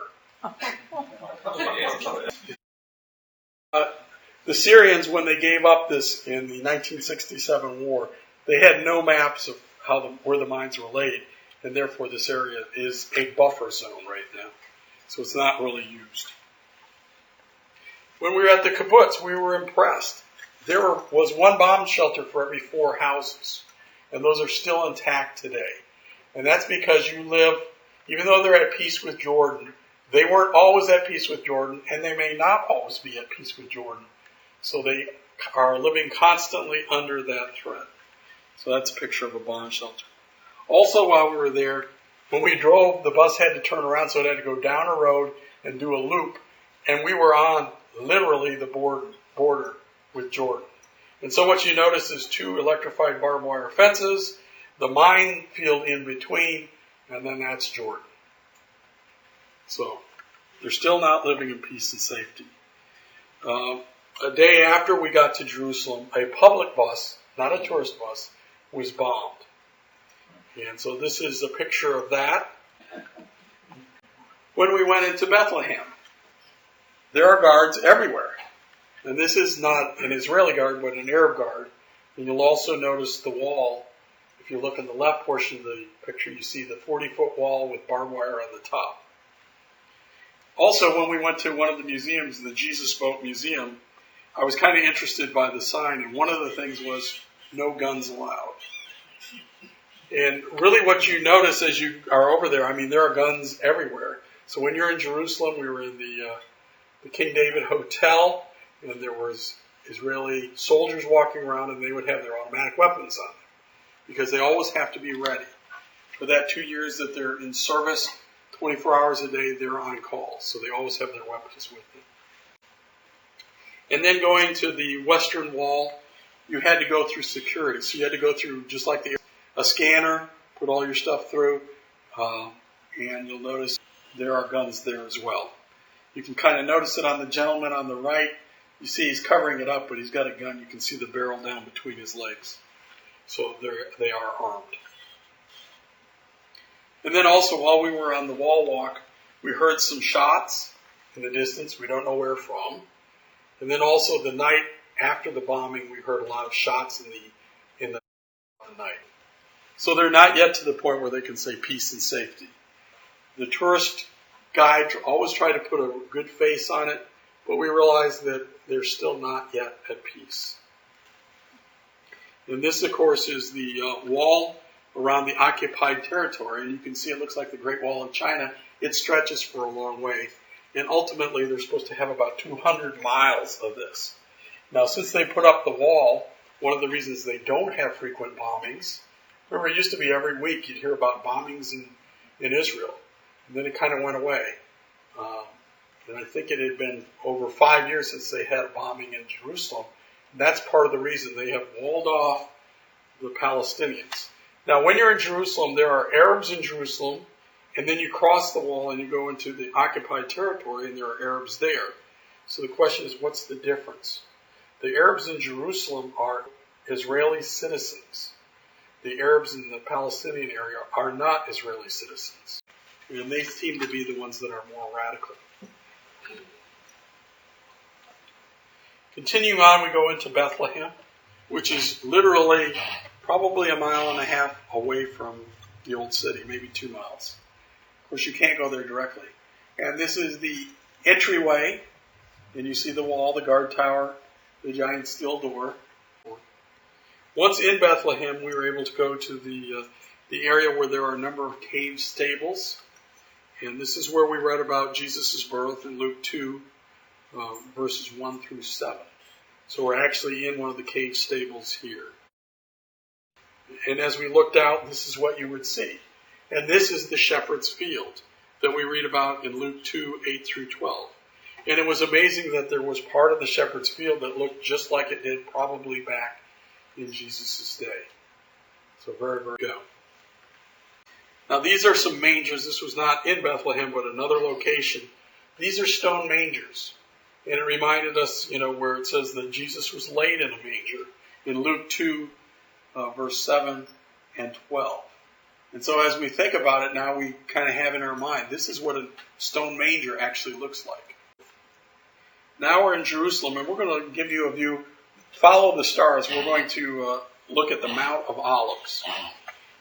The Syrians, when they gave up this in the 1967 war, they had no maps of where the mines were laid, and therefore this area is a buffer zone right now. So it's not really used. When we were at the kibbutz, we were impressed. There was one bomb shelter for every 4 houses, and those are still intact today. And that's because you live, even though they're at peace with Jordan, they weren't always at peace with Jordan, and they may not always be at peace with Jordan. So they are living constantly under that threat. So that's a picture of a bomb shelter. Also, while we were there, when we drove, the bus had to turn around, so it had to go down a road and do a loop. And we were on literally the border with Jordan. And so what you notice is 2 electrified barbed wire fences, the minefield in between, and then that's Jordan. So they're still not living in peace and safety. A day after we got to Jerusalem, a public bus, not a tourist bus, was bombed. And so this is a picture of that. When we went into Bethlehem, there are guards everywhere. And this is not an Israeli guard, but an Arab guard. And you'll also notice the wall. If you look in the left portion of the picture, you see the 40-foot wall with barbed wire on the top. Also, when we went to one of the museums, the Jesus Boat Museum, I was kind of interested by the sign, and one of the things was, no guns allowed. And really what you notice as you are over there, there are guns everywhere. So when you're in Jerusalem, we were in the King David Hotel, and there was Israeli soldiers walking around, and they would have their automatic weapons on them, because they always have to be ready. For that 2 years that they're in service, 24 hours a day, they're on call. So they always have their weapons with them. And then going to the western wall, you had to go through security. So you had to go through, just like a scanner, put all your stuff through, and you'll notice there are guns there as well. You can kind of notice it on the gentleman on the right. You see he's covering it up, but he's got a gun. You can see the barrel down between his legs. So they are armed. And then also, while we were on the wall walk, we heard some shots in the distance. We don't know where from. And then also the night after the bombing, we heard a lot of shots in the night. So they're not yet to the point where they can say peace and safety. The tourist guide always tried to put a good face on it, but we realized that they're still not yet at peace. And this, of course, is the wall around the occupied territory. And you can see it looks like the Great Wall of China. It stretches for a long way. And ultimately, they're supposed to have about 200 miles of this. Now, since they put up the wall, one of the reasons they don't have frequent bombings, remember, it used to be every week you'd hear about bombings in Israel. And then it kind of went away. And I think it had been over 5 years since they had a bombing in Jerusalem. And that's part of the reason they have walled off the Palestinians. Now, when you're in Jerusalem, there are Arabs in Jerusalem, and then you cross the wall and you go into the occupied territory, and there are Arabs there. So the question is, what's the difference? The Arabs in Jerusalem are Israeli citizens. The Arabs in the Palestinian area are not Israeli citizens. And they seem to be the ones that are more radical. Continuing on, we go into Bethlehem, which is literally probably 1.5 miles away from the old city, maybe 2 miles. Of course, you can't go there directly. And this is the entryway, and you see the wall, the guard tower, the giant steel door. Once in Bethlehem, we were able to go to the area where there are a number of cave stables. And this is where we read about Jesus' birth in Luke 2, verses 1 through 7. So we're actually in one of the cave stables here. And as we looked out, this is what you would see. And this is the shepherd's field that we read about in Luke 2, 8 through 12. And it was amazing that there was part of the shepherd's field that looked just like it did probably back in Jesus' day. So very, very good. Now these are some mangers. This was not in Bethlehem, but another location. These are stone mangers. And it reminded us, where it says that Jesus was laid in a manger in Luke 2, verse 7 and 12. And so as we think about it now, we kind of have in our mind, this is what a stone manger actually looks like. Now we're in Jerusalem, and we're going to give you a view. Follow the stars. We're going to look at the Mount of Olives.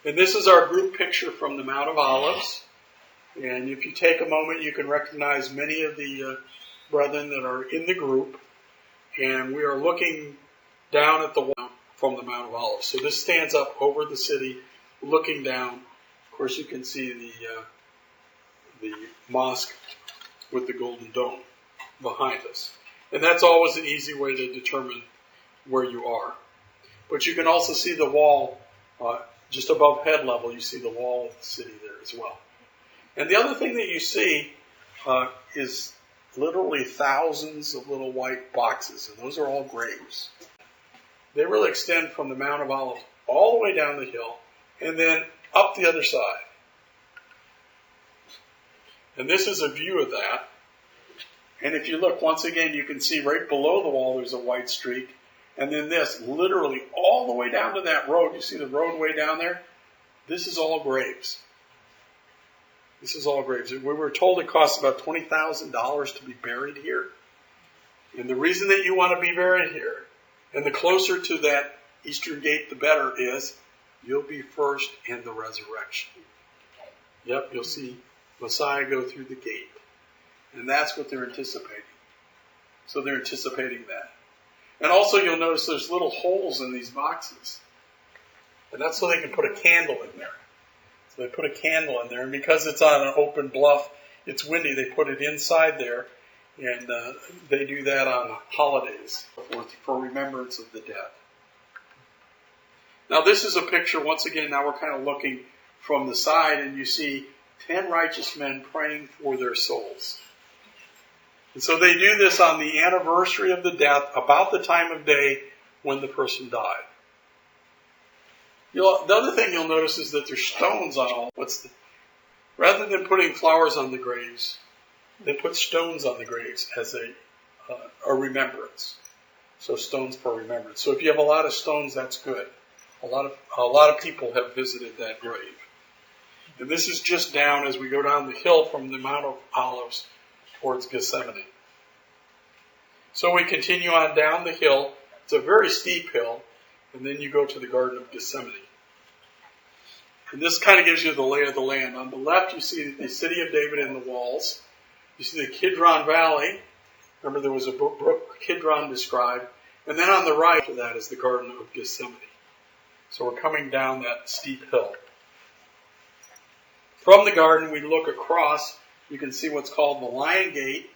And this is our group picture from the Mount of Olives. And if you take a moment, you can recognize many of the brethren that are in the group. And we are looking down at the wall from the Mount of Olives. So this stands up over the city, looking down. Of course, you can see the mosque with the golden dome behind us. And that's always an easy way to determine where you are. But you can also see the wall just above head level. You see the wall of the city there as well. And the other thing that you see is literally thousands of little white boxes, and those are all graves. They really extend from the Mount of Olives all the way down the hill and then up the other side. And this is a view of that. And if you look, once again, you can see right below the wall there's a white streak. And then this, literally all the way down to that road, you see the road way down there? This is all graves. This is all graves. We were told it costs about $20,000 to be buried here. And the reason that you want to be buried here, and the closer to that eastern gate, the better, is you'll be first in the resurrection. Yep, you'll see Messiah go through the gate. And that's what they're anticipating. So they're anticipating that. And also you'll notice there's little holes in these boxes. And that's so they can put a candle in there. So they put a candle in there, and because it's on an open bluff, it's windy, they put it inside there, and they do that on holidays for remembrance of the dead. Now this is a picture, once again, now we're kind of looking from the side, and you see 10 righteous men praying for their souls. And so they do this on the anniversary of the death, about the time of day when the person died. The other thing you'll notice is that there's stones on all. Rather than putting flowers on the graves, they put stones on the graves as a remembrance. So stones for remembrance. So if you have a lot of stones, that's good. A lot of people have visited that grave. And this is just down as we go down the hill from the Mount of Olives towards Gethsemane. So we continue on down the hill. It's a very steep hill. And then you go to the Garden of Gethsemane. And this kind of gives you the lay of the land. On the left, you see the city of David and the walls. You see the Kidron Valley. Remember, there was a brook, Kidron described. And then on the right of that is the Garden of Gethsemane. So we're coming down that steep hill. From the garden, we look across. You can see what's called the Lion Gate.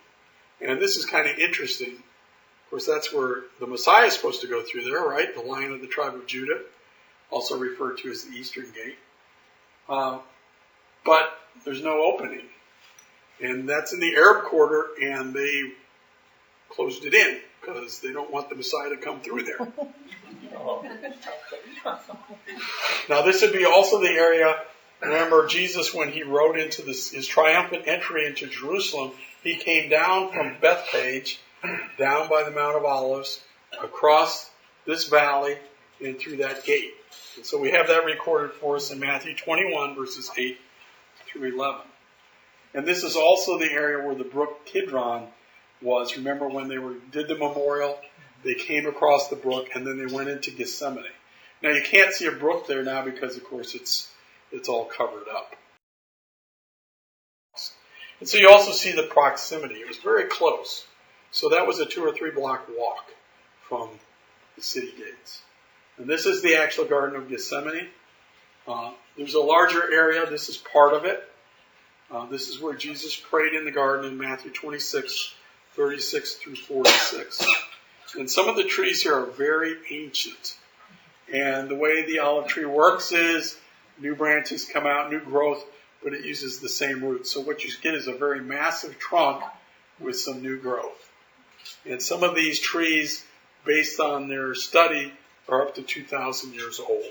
And this is kind of interesting. Of course, that's where the Messiah is supposed to go through there, right? The Lion of the tribe of Judah, also referred to as the Eastern Gate. But there's no opening. And that's in the Arab quarter, and they closed it in because they don't want the Messiah to come through there. Now, this would be also the area, remember Jesus, when he rode into his triumphant entry into Jerusalem, he came down from Bethpage, down by the Mount of Olives, across this valley, and through that gate. And so we have that recorded for us in Matthew 21, verses 8 through 11. And this is also the area where the brook Kidron was. Remember when they did the memorial, they came across the brook, and then they went into Gethsemane. Now you can't see a brook there now because, of course, it's all covered up. And so you also see the proximity. It was very close. So that was a 2 or 3 block walk from the city gates. And this is the actual Garden of Gethsemane. There's a larger area. This is part of it. This is where Jesus prayed in the garden in Matthew 26, 36 through 46. And some of the trees here are very ancient. And the way the olive tree works is new branches come out, new growth, but it uses the same roots. So what you get is a very massive trunk with some new growth. And some of these trees, based on their study, are up to 2,000 years old.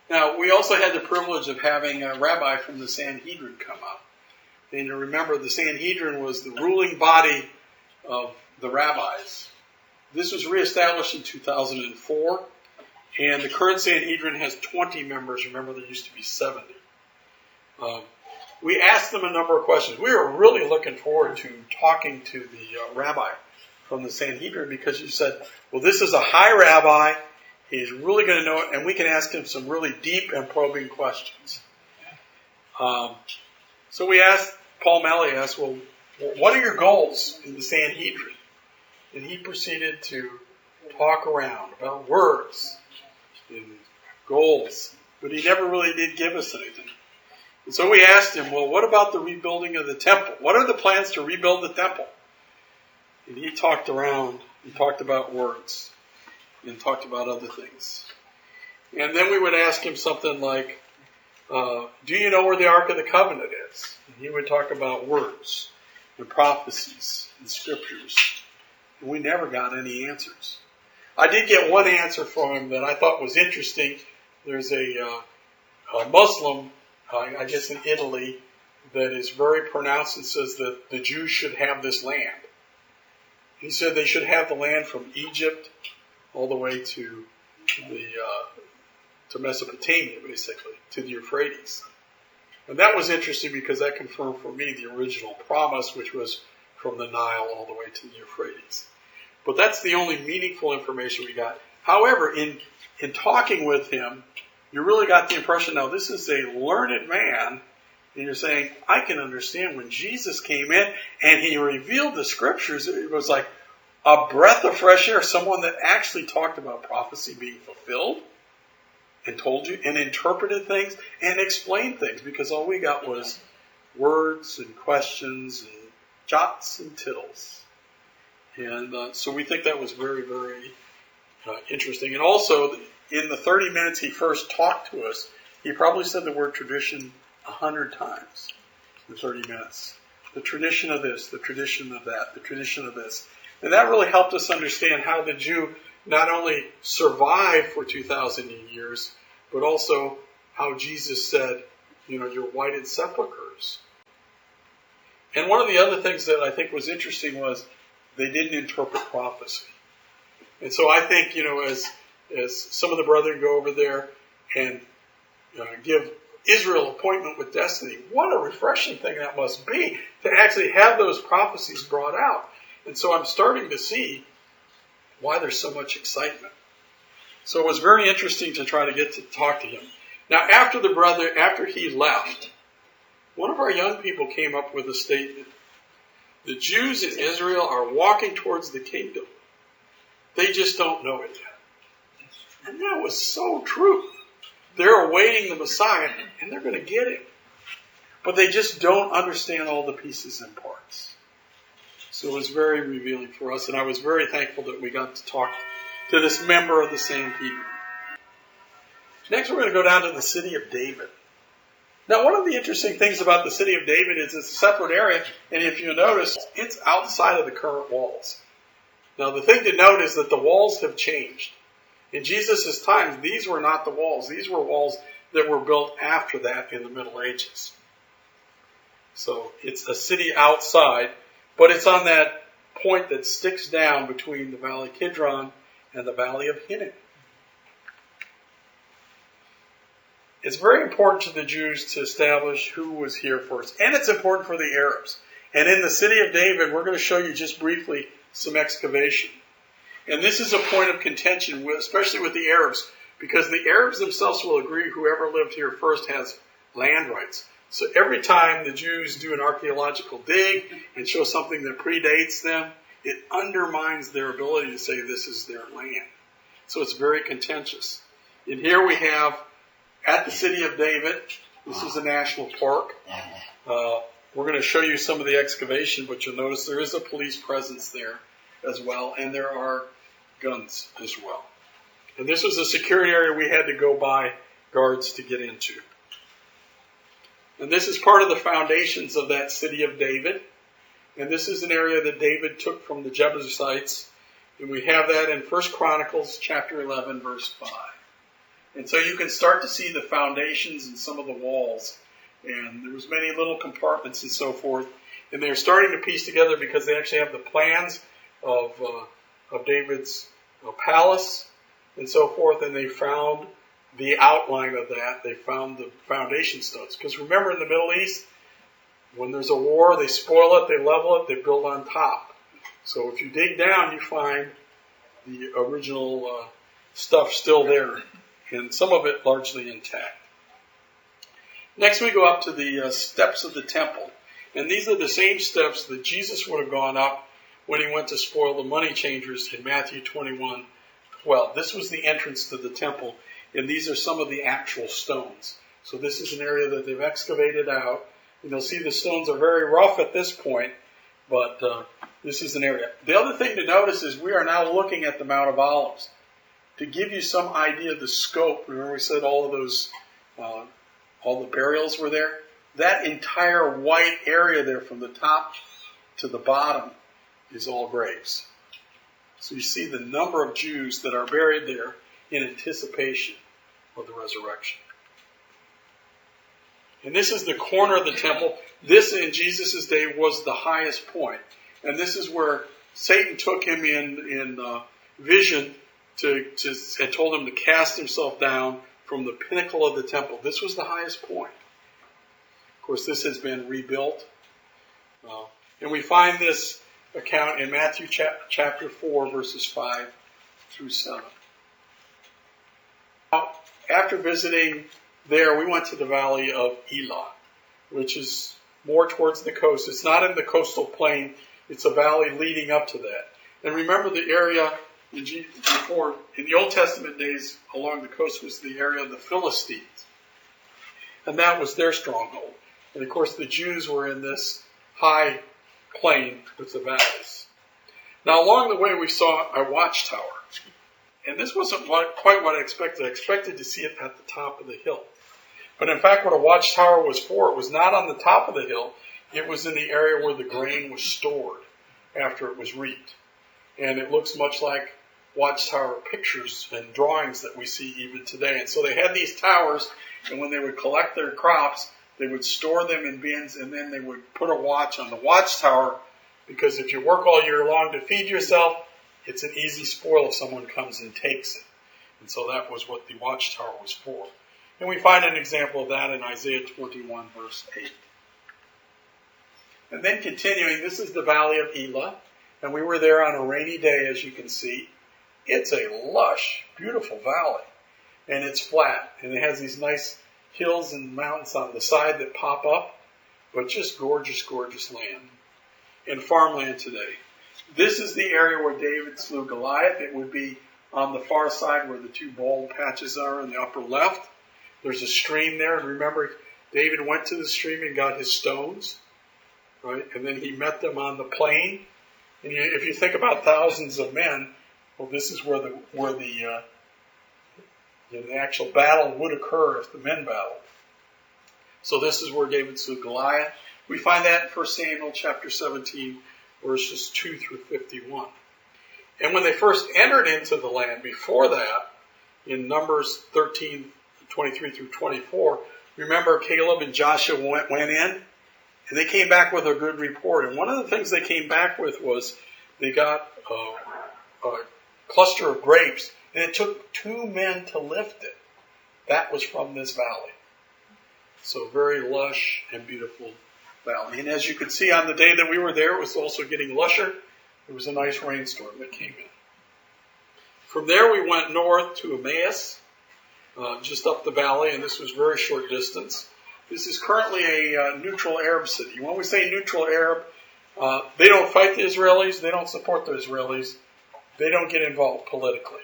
Now, we also had the privilege of having a rabbi from the Sanhedrin come up. And you remember, the Sanhedrin was the ruling body of the rabbis. This was reestablished in 2004, and the current Sanhedrin has 20 members. Remember, there used to be 70. We asked them a number of questions. We were really looking forward to talking to the rabbi from the Sanhedrin, because you said, well, this is a high rabbi. He's really going to know it, and we can ask him some really deep and probing questions. So we asked, Paul Malley asked, well, what are your goals in the Sanhedrin? And he proceeded to talk around about words and goals, but he never really did give us anything. And so we asked him, well, what about the rebuilding of the temple? What are the plans to rebuild the temple? And he talked around, he talked about words, and talked about other things. And then we would ask him something like, do you know where the Ark of the Covenant is? And he would talk about words and prophecies and scriptures. And we never got any answers. I did get one answer from him that I thought was interesting. There's a Muslim, I guess in Italy, that is very pronounced and says that the Jews should have this land. He said they should have the land from Egypt all the way to Mesopotamia, basically, to the Euphrates. And that was interesting because that confirmed for me the original promise, which was from the Nile all the way to the Euphrates. But that's the only meaningful information we got. However, in talking with him, you really got the impression, now this is a learned man, and you're saying, I can understand when Jesus came in and he revealed the scriptures, it was like a breath of fresh air, someone that actually talked about prophecy being fulfilled and told you and interpreted things and explained things, because all we got was words and questions and jots and tittles. And so we think that was very, very interesting. And also, in the 30 minutes he first talked to us, he probably said the word tradition 100 times in 30 minutes. The tradition of this, the tradition of that, the tradition of this. And that really helped us understand how the Jew not only survived for 2,000 years, but also how Jesus said, your whited sepulchres. And one of the other things that I think was interesting was they didn't interpret prophecy. And so I think, as some of the brethren go over there and give Israel appointment with destiny, what a refreshing thing that must be to actually have those prophecies brought out. And so I'm starting to see why there's so much excitement. So it was very interesting to try to get to talk to him. Now, after he left, one of our young people came up with a statement. The Jews in Israel are walking towards the kingdom. They just don't know it yet. And that was so true. They're awaiting the Messiah, and they're going to get him. But they just don't understand all the pieces and parts. So it was very revealing for us, and I was very thankful that we got to talk to this member of the Sanhedrin. Next, we're going to go down to the city of David. Now, one of the interesting things about the city of David is it's a separate area, and if you notice, it's outside of the current walls. Now, the thing to note is that the walls have changed. In Jesus' time, these were not the walls. These were walls that were built after that in the Middle Ages. So it's a city outside, but it's on that point that sticks down between the Valley Kidron and the Valley of Hinnom. It's very important to the Jews to establish who was here first. And it's important for the Arabs. And in the city of David, we're going to show you just briefly some excavation. And this is a point of contention, especially with the Arabs, because the Arabs themselves will agree whoever lived here first has land rights. So every time the Jews do an archaeological dig and show something that predates them, it undermines their ability to say this is their land. So it's very contentious. And here we have, at the city of David, this is a national park. We're going to show you some of the excavation, but you'll notice there is a police presence there as well, and there are guns as well. And this was a security area we had to go by guards to get into. And this is part of the foundations of that city of David. And this is an area that David took from the Jebusites. And we have that in 1 Chronicles chapter 11, verse 5. And so you can start to see the foundations and some of the walls. And there was many little compartments and so forth. And they're starting to piece together because they actually have the plans of David's palace and so forth. And they found the outline of that. They found the foundation stones. Because remember, in the Middle East, when there's a war, they spoil it, they level it, they build on top. So if you dig down, you find the original stuff still there. And some of it largely intact. Next we go up to the steps of the temple. And these are the same steps that Jesus would have gone up when he went to spoil the money changers in Matthew 21:12. This was the entrance to the temple. And these are some of the actual stones. So this is an area that they've excavated out. And you'll see the stones are very rough at this point. But this is an area. The other thing to notice is we are now looking at the Mount of Olives. To give you some idea of the scope, remember we said all of those, all the burials were there? That entire white area there from the top to the bottom is all graves. So you see the number of Jews that are buried there in anticipation of the resurrection. And this is the corner of the temple. This in Jesus' day was the highest point. And this is where Satan took him in vision and told him to cast himself down from the pinnacle of the temple. This was the highest point. Of course, this has been rebuilt. And we find this account in Matthew chapter 4, verses 5 through 7. After visiting there, we went to the valley of Elah, which is more towards the coast. It's not in the coastal plain. It's a valley leading up to that. And remember the area in the Old Testament days along the coast was the area of the Philistines. And that was their stronghold. And of course the Jews were in this high plain with the valleys. Now along the way we saw a watchtower. And this wasn't quite what I expected. I expected to see it at the top of the hill. But in fact what a watchtower was for, it was not on the top of the hill. It was in the area where the grain was stored after it was reaped. And it looks much like watchtower pictures and drawings that we see even today. And so they had these towers, and when they would collect their crops, they would store them in bins, and then they would put a watch on the watchtower, because if you work all year long to feed yourself, it's an easy spoil if someone comes and takes it. And so that was what the watchtower was for. And we find an example of that in Isaiah 21, verse 8. And then continuing, this is the valley of Elah. And we were there on a rainy day, as you can see. It's a lush, beautiful valley. And it's flat. And it has these nice hills and mountains on the side that pop up. But just gorgeous, gorgeous land. And farmland today. This is the area where David slew Goliath. It would be on the far side where the two bald patches are in the upper left. There's a stream there. And remember, David went to the stream and got his stones. Right? And then he met them on the plain. And if you think about thousands of men, well, this is where the actual battle would occur if the men battled. So this is where David slew Goliath. We find that in 1 Samuel chapter 17, verses 2 through 51. And when they first entered into the land, before that, in Numbers 13, 23 through 24, remember Caleb and Joshua went in, and they came back with a good report. And one of the things they came back with was they got a cluster of grapes, and it took 2 men to lift it. That was from this valley. So very lush and beautiful valley. And as you could see on the day that we were there, it was also getting lusher. There was a nice rainstorm that came in. From there we went north to Emmaus, just up the valley, and this was very short distance. This is currently a neutral Arab city. When we say neutral Arab, they don't fight the Israelis, they don't support the Israelis, they don't get involved politically.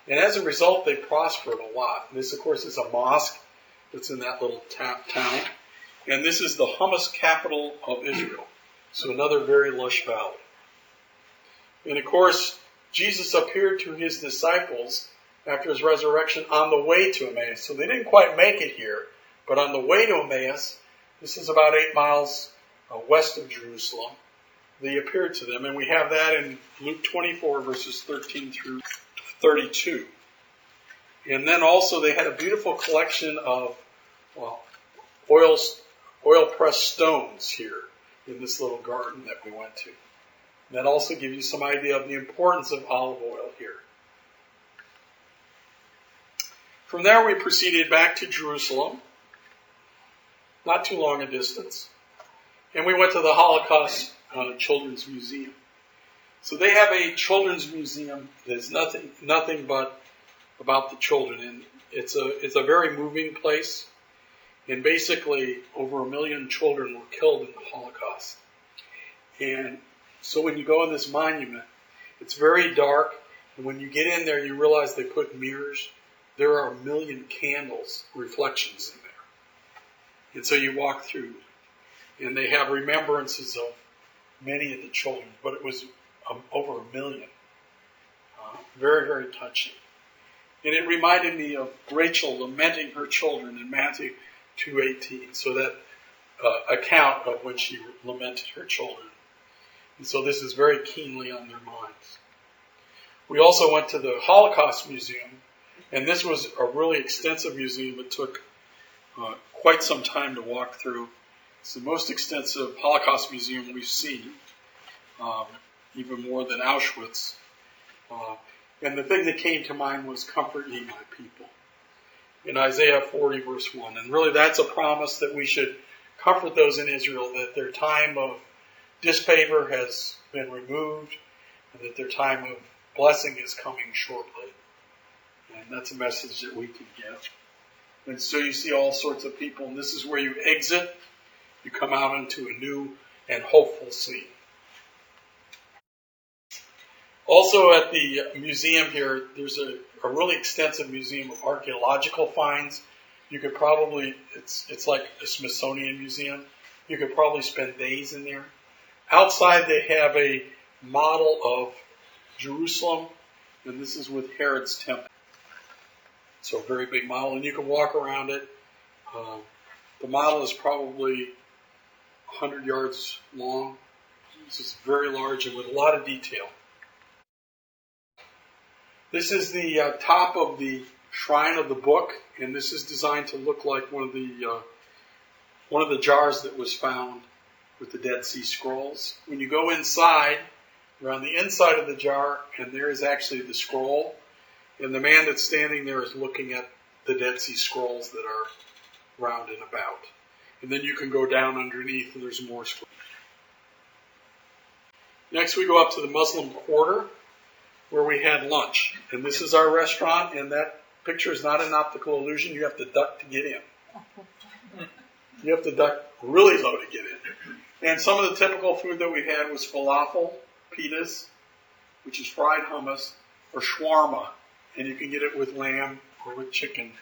And as a result, they prospered a lot. This, of course, is a mosque that's in that little town. And this is the hummus capital of Israel. So another very lush valley. And of course, Jesus appeared to his disciples after his resurrection on the way to Emmaus. So they didn't quite make it here, but on the way to Emmaus, this is about 8 miles west of Jerusalem, they appeared to them. And we have that in Luke 24, verses 13 through 32. And then also they had a beautiful collection of oil-pressed stones here in this little garden that we went to. And that also gives you some idea of the importance of olive oil here. From there we proceeded back to Jerusalem, not too long a distance, and we went to the Holocaust Children's Museum. So they have a children's museum that's nothing but about the children, and it's a very moving place. And basically, over 1 million children were killed in the Holocaust. And so when you go in this monument, it's very dark, and when you get in there, you realize they put mirrors. There are 1 million candles, reflections in there. And so you walk through, and they have remembrances of many of the children, but it was over 1 million. Very, very touching. And it reminded me of Rachel lamenting her children in Matthew 2:18. So that account of when she lamented her children. And so this is very keenly on their minds. We also went to the Holocaust Museum, and this was a really extensive museum. It took quite some time to walk through. It's the most extensive Holocaust museum we've seen, even more than Auschwitz. And the thing that came to mind was, "Comfort ye my people," in Isaiah 40, verse 1. And really that's a promise that we should comfort those in Israel, that their time of disfavor has been removed, and that their time of blessing is coming shortly. And that's a message that we can give. And so you see all sorts of people, and this is where you exit. You come out into a new and hopeful scene. Also at the museum here, there's a really extensive museum of archaeological finds. You could probably, it's like a Smithsonian museum. You could probably spend days in there. Outside they have a model of Jerusalem, and this is with Herod's temple. So a very big model, and you can walk around it. The model is probably 100 yards long. This is very large and with a lot of detail. This is the top of the shrine of the book, and this is designed to look like one of the jars that was found with the Dead Sea Scrolls. When you go inside, you're on the inside of the jar, and there is actually the scroll, and the man that's standing there is looking at the Dead Sea Scrolls that are round and about. And then you can go down underneath, and there's more scrolls. Next, we go up to the Muslim Quarter, where we had lunch. And this is our restaurant, and that picture is not an optical illusion. You have to duck to get in. You have to duck really low to get in. And some of the typical food that we had was falafel, pitas, which is fried hummus, or shawarma. And you can get it with lamb or with chicken.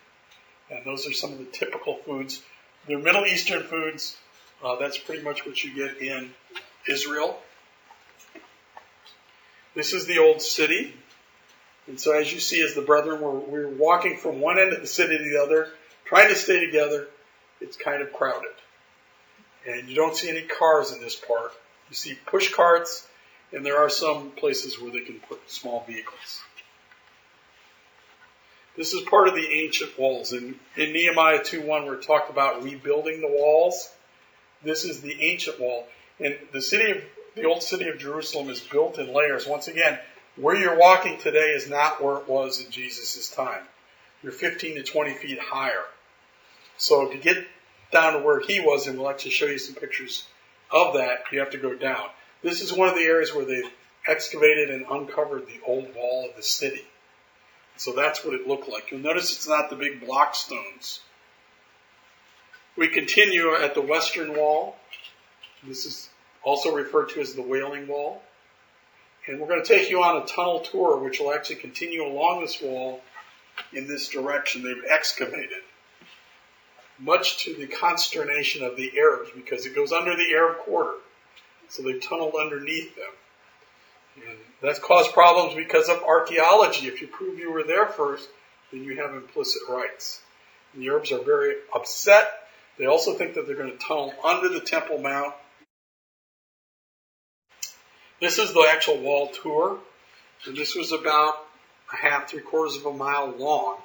And those are some of the typical foods. They're Middle Eastern foods. That's pretty much what you get in Israel. This is the old city. And so as you see, as the brethren, we're walking from one end of the city to the other, trying to stay together. it's kind of crowded. And you don't see any cars in this part. You see push carts, and there are some places where they can put small vehicles. This is part of the ancient walls. In Nehemiah 2:1, we're talked about rebuilding the walls. This is the ancient wall. And the old city of Jerusalem is built in layers. Once again, where you're walking today is not where it was in Jesus' time. You're 15 to 20 feet higher. So to get down to where he was, and we'll actually show you some pictures of that, you have to go down. This is one of the areas where they've excavated and uncovered the old wall of the city. So that's what it looked like. You'll notice it's not the big block stones. We continue at the western wall. This is also referred to as the Wailing Wall. And we're going to take you on a tunnel tour, which will actually continue along this wall in this direction. They've excavated, much to the consternation of the Arabs, because it goes under the Arab quarter. So they've tunneled underneath them. And that's caused problems because of archaeology. If you prove you were there first, then you have implicit rights. And the Arabs are very upset. They also think that they're going to tunnel under the Temple Mount. This is the actual wall tour. And this was about a half, 3/4 of a mile long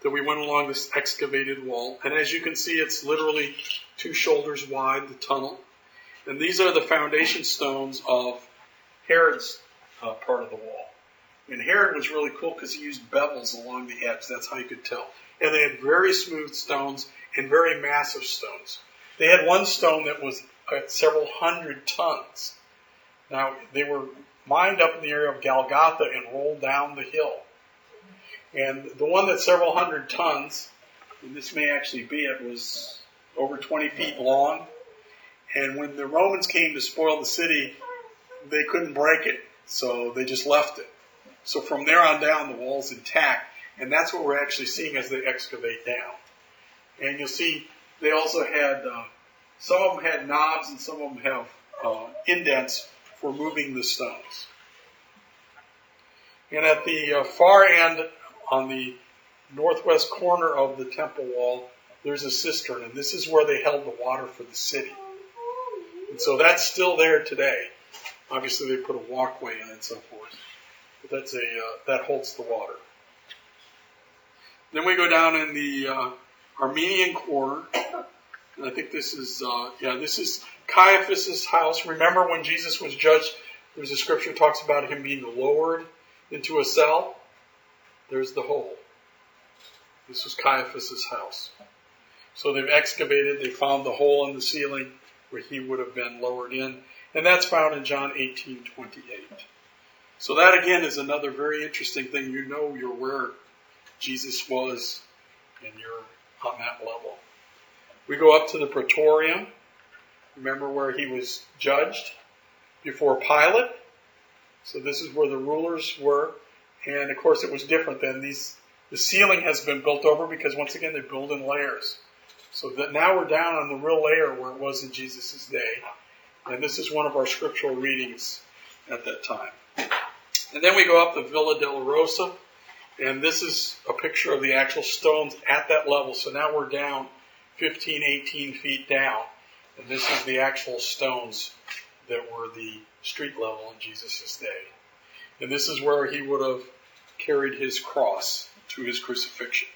that we went along this excavated wall. And as you can see, it's literally 2 shoulders wide, the tunnel. And these are the foundation stones of Herod's part of the wall. And Herod was really cool because he used bevels along the edge. That's how you could tell. And they had very smooth stones and very massive stones. They had one stone that was several hundred tons. Now, they were mined up in the area of Golgotha and rolled down the hill. And the one that's several hundred tons, and this may actually be it, was over 20 feet long. And when the Romans came to spoil the city, they couldn't break it. So they just left it. So from there on down, the wall's intact. And that's what we're actually seeing as they excavate down. And you'll see they also had, some of them had knobs and some of them have indents for moving the stones. And at the far end, on the northwest corner of the temple wall, there's a cistern. And this is where they held the water for the city. And so that's still there today. Obviously, they put a walkway in and so forth. But that's that holds the water. Then we go down in the Armenian quarter. And I think this is, this is Caiaphas' house. Remember when Jesus was judged, there's a scripture that talks about him being lowered into a cell. There's the hole. This was Caiaphas' house. So they've excavated, they found the hole in the ceiling where he would have been lowered in. And that's found in John 18:28. So that again is another very interesting thing. You know you're where Jesus was and you're on that level. We go up to the Praetorium. Remember where he was judged before Pilate. So this is where the rulers were. And of course it was different then. The ceiling has been built over because once again they build in layers. So that now we're down on the real layer where it was in Jesus' day. And this is one of our scriptural readings at that time. And then we go up the Villa della Rosa. And this is a picture of the actual stones at that level. So now we're down 15, 18 feet down. And this is the actual stones that were the street level in Jesus' day. And this is where he would have carried his cross to his crucifixion.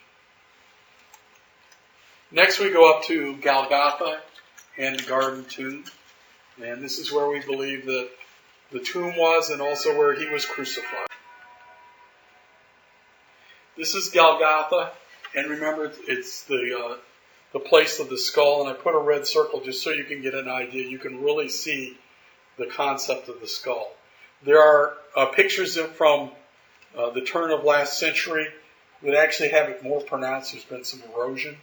Next we go up to Golgotha and the Garden Tomb. And this is where we believe that the tomb was and also where he was crucified. This is Golgotha. And remember, it's the place of the skull. And I put a red circle just so you can get an idea. You can really see the concept of the skull. There are pictures from the turn of last century that actually have it more pronounced. There's been some erosion.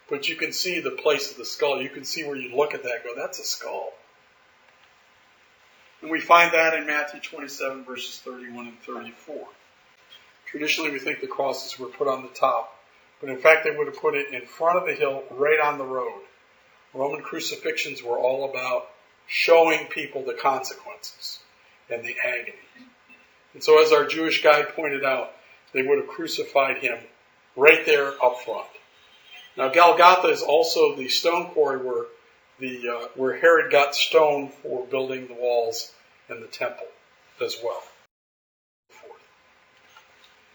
But you can see the place of the skull. You can see where you look at that and go, that's a skull. And we find that in Matthew 27, verses 31 and 34. Traditionally, we think the crosses were put on the top. But in fact, they would have put it in front of the hill, right on the road. Roman crucifixions were all about showing people the consequences and the agony. And so as our Jewish guide pointed out, they would have crucified him right there up front. Now, Golgotha is also the stone quarry where Herod got stone for building the walls and the temple as well.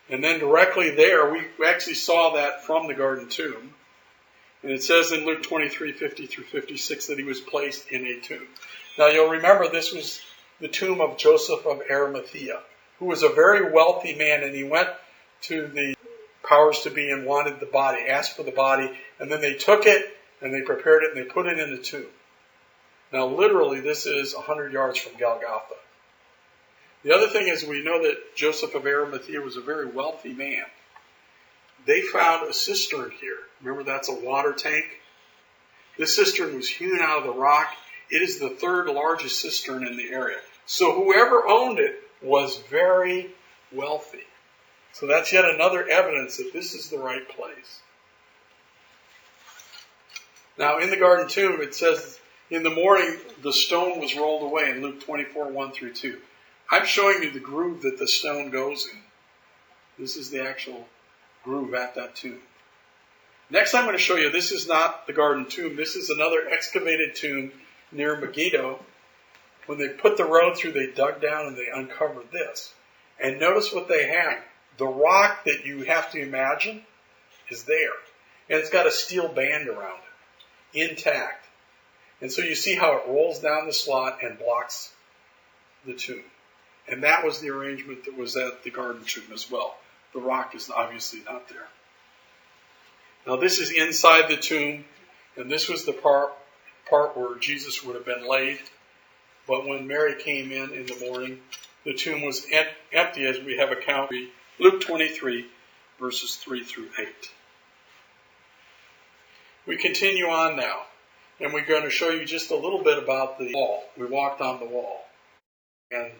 And then directly there, we actually saw that from the garden tomb. And it says in Luke 23:50 through 56 that he was placed in a tomb. Now you'll remember this was the tomb of Joseph of Arimathea, who was a very wealthy man, and he went to the powers to be and wanted the body, asked for the body, and then they took it and they prepared it and they put it in the tomb. Now literally this is 100 yards from Golgotha. The other thing is we know that Joseph of Arimathea was a very wealthy man. They found a cistern here. Remember, that's a water tank. This cistern was hewn out of the rock. It is the third largest cistern in the area. So whoever owned it was very wealthy. So that's yet another evidence that this is the right place. Now in the garden tomb, it says, in the morning the stone was rolled away in Luke 24:1 through 2. I'm showing you the groove that the stone goes in. This is the actual groove at that tomb. Next I'm going to show you, this is not the garden tomb. This is another excavated tomb near Megiddo. When they put the road through, they dug down and they uncovered this. And notice what they have. The rock that you have to imagine is there. And it's got a steel band around it, intact. And so you see how it rolls down the slot and blocks the tomb. And that was the arrangement that was at the garden tomb as well. The rock is obviously not there. Now this is inside the tomb, and this was the part where Jesus would have been laid. But when Mary came in the morning, the tomb was empty, as we have a count. Luke 23, verses 3 through 8. We continue on now, and we're going to show you just a little bit about the wall. We walked on the wall. And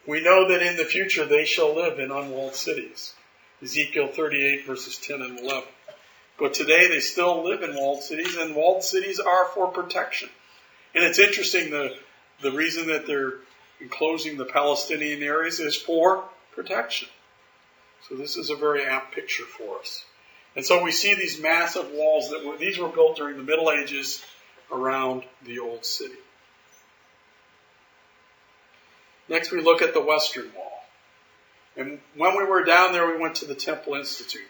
we know that in the future they shall live in unwalled cities. Ezekiel 38, verses 10 and 11. But today they still live in walled cities, and walled cities are for protection. And it's interesting, the reason that they're enclosing the Palestinian areas is for protection. So this is a very apt picture for us. And so we see these massive walls these were built during the Middle Ages around the old city. Next we look at the Western Wall. And when we were down there, we went to the Temple Institute.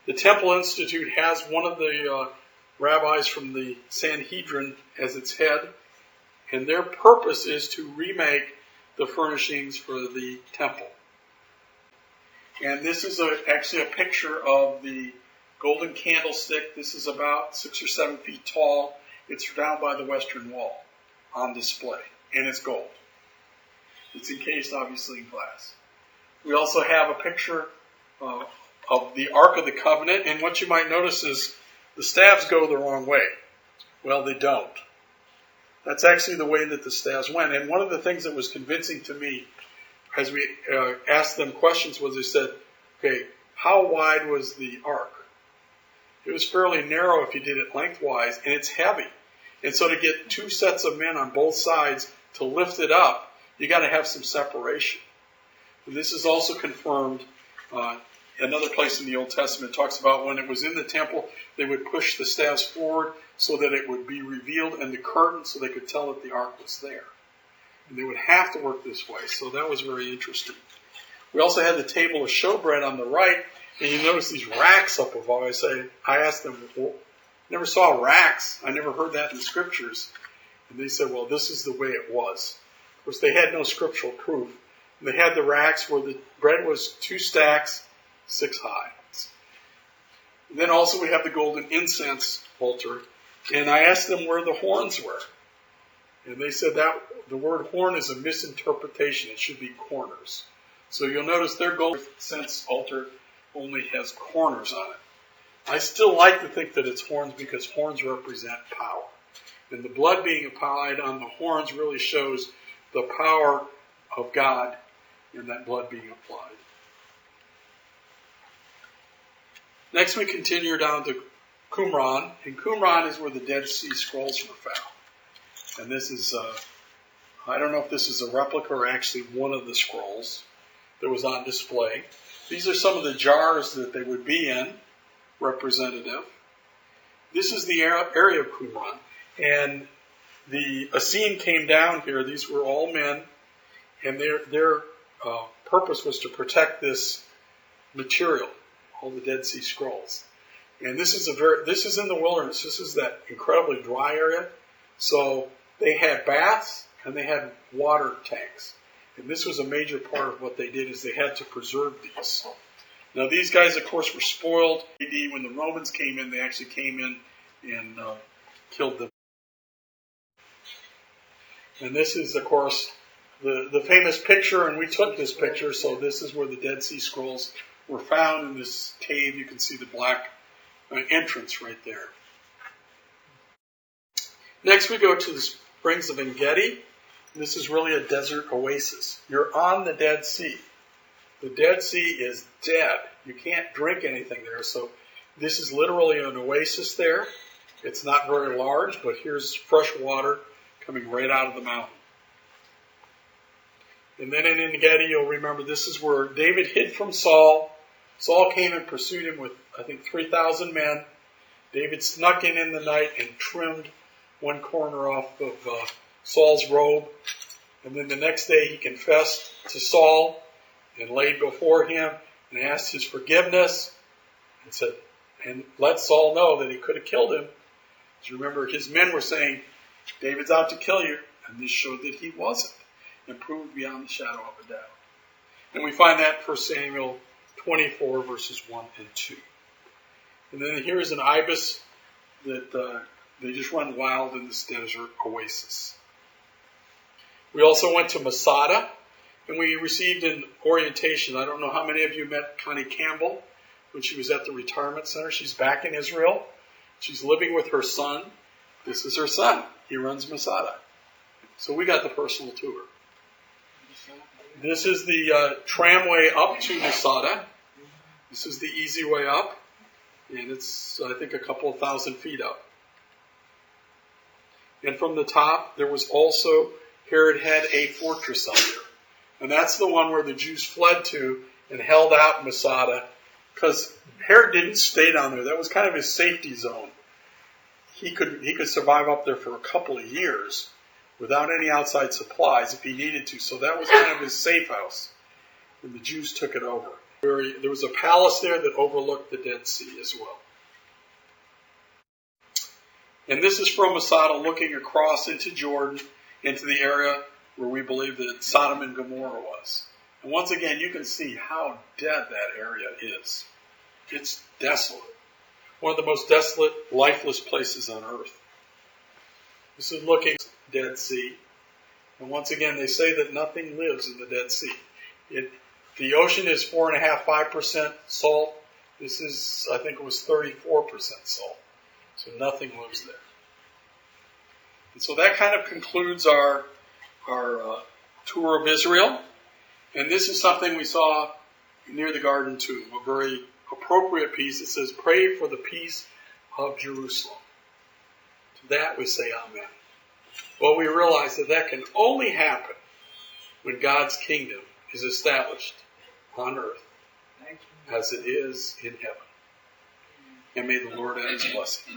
The Temple Institute has one of the rabbis from the Sanhedrin as its head, and their purpose is to remake the furnishings for the temple. And this is actually a picture of the golden candlestick. This is about 6 or 7 feet tall. It's down by the Western Wall on display, and it's gold. It's encased, obviously, in glass. We also have a picture of the Ark of the Covenant, and what you might notice is the staves go the wrong way. Well, they don't. That's actually the way that the staves went. And one of the things that was convincing to me as we asked them questions was they said, okay, how wide was the Ark? It was fairly narrow if you did it lengthwise, and it's heavy. And so to get 2 sets of men on both sides to lift it up, you got to have some separation. And this is also confirmed. Another place in the Old Testament talks about when it was in the temple, they would push the staves forward so that it would be revealed in the curtain so they could tell that the ark was there. And they would have to work this way. So that was very interesting. We also had the table of showbread on the right, and you notice these racks up above. I asked them, well, never saw racks. I never heard that in the scriptures. And they said, well, this is the way it was. Of course, they had no scriptural proof. And they had the racks where the bread was 2 stacks, 6 high. And then also we have the golden incense altar. And I asked them where the horns were. And they said that the word horn is a misinterpretation. It should be corners. So you'll notice their golden incense altar only has corners on it. I still like to think that it's horns because horns represent power. And the blood being applied on the horns really shows the power of God in that blood being applied. Next we continue down to Qumran. And Qumran is where the Dead Sea Scrolls were found. And this is, I don't know if this is a replica or actually one of the scrolls that was on display. These are some of the jars that they would be in, representative. this is the area of Qumran. And the Essene came down here. These were all men, and their purpose was to protect this material, all the Dead Sea Scrolls. And this is in the wilderness. This is that incredibly dry area. So they had baths and they had water tanks. And this was a major part of what they did, is they had to preserve these. Now these guys, of course, were spoiled. When the Romans came in, they actually came in and killed them. And this is, of course, the famous picture, and we took this picture, so this is where the Dead Sea Scrolls were found in this cave. You can see the black entrance right there. Next we go to the springs of En-Gedi. This is really a desert oasis. You're on the Dead Sea. The Dead Sea is dead. You can't drink anything there, so this is literally an oasis there. It's not very large, but here's fresh water coming right out of the mountain. And then in En-Gedi, you'll remember this is where David hid from Saul. Saul came and pursued him with, I think, 3,000 men. David snuck in the night and trimmed one corner off of Saul's robe. And then the next day he confessed to Saul and laid before him and asked his forgiveness and said, and let Saul know that he could have killed him. As you remember, his men were saying, David's out to kill you. And this showed that he wasn't, and proved beyond the shadow of a doubt. And we find that in 1 Samuel 24, verses 1 and 2. And then here's an ibis that they just run wild in this desert oasis. We also went to Masada, and we received an orientation. I don't know how many of you met Connie Campbell when she was at the retirement center. She's back in Israel. She's living with her son. This is her son. He runs Masada. So we got the personal tour. This is the tramway up to Masada. This is the easy way up. And it's, I think, a couple of thousand feet up. And from the top, there was also, Herod had a fortress up there. And that's the one where the Jews fled to and held out in Masada, because Herod didn't stay down there. That was kind of his safety zone. He could survive up there for a couple of years without any outside supplies if he needed to. So that was kind of his safe house. And the Jews took it over. There was a palace there that overlooked the Dead Sea as well. And this is from Masada looking across into Jordan, into the area where we believe that Sodom and Gomorrah was. And once again, you can see how dead that area is. It's desolate. One of the most desolate, lifeless places on earth. This is looking at the Dead Sea. And once again, they say that nothing lives in the Dead Sea. The ocean is 4.5% salt. This is, I think it was 34% salt. So nothing lives there. And so that kind of concludes our tour of Israel. And this is something we saw near the Garden Tomb, a very appropriate piece. It says, pray for the peace of Jerusalem. To that we say amen. Well, we realize that can only happen when God's kingdom is established on earth as it is in heaven. And may the Lord add his blessing.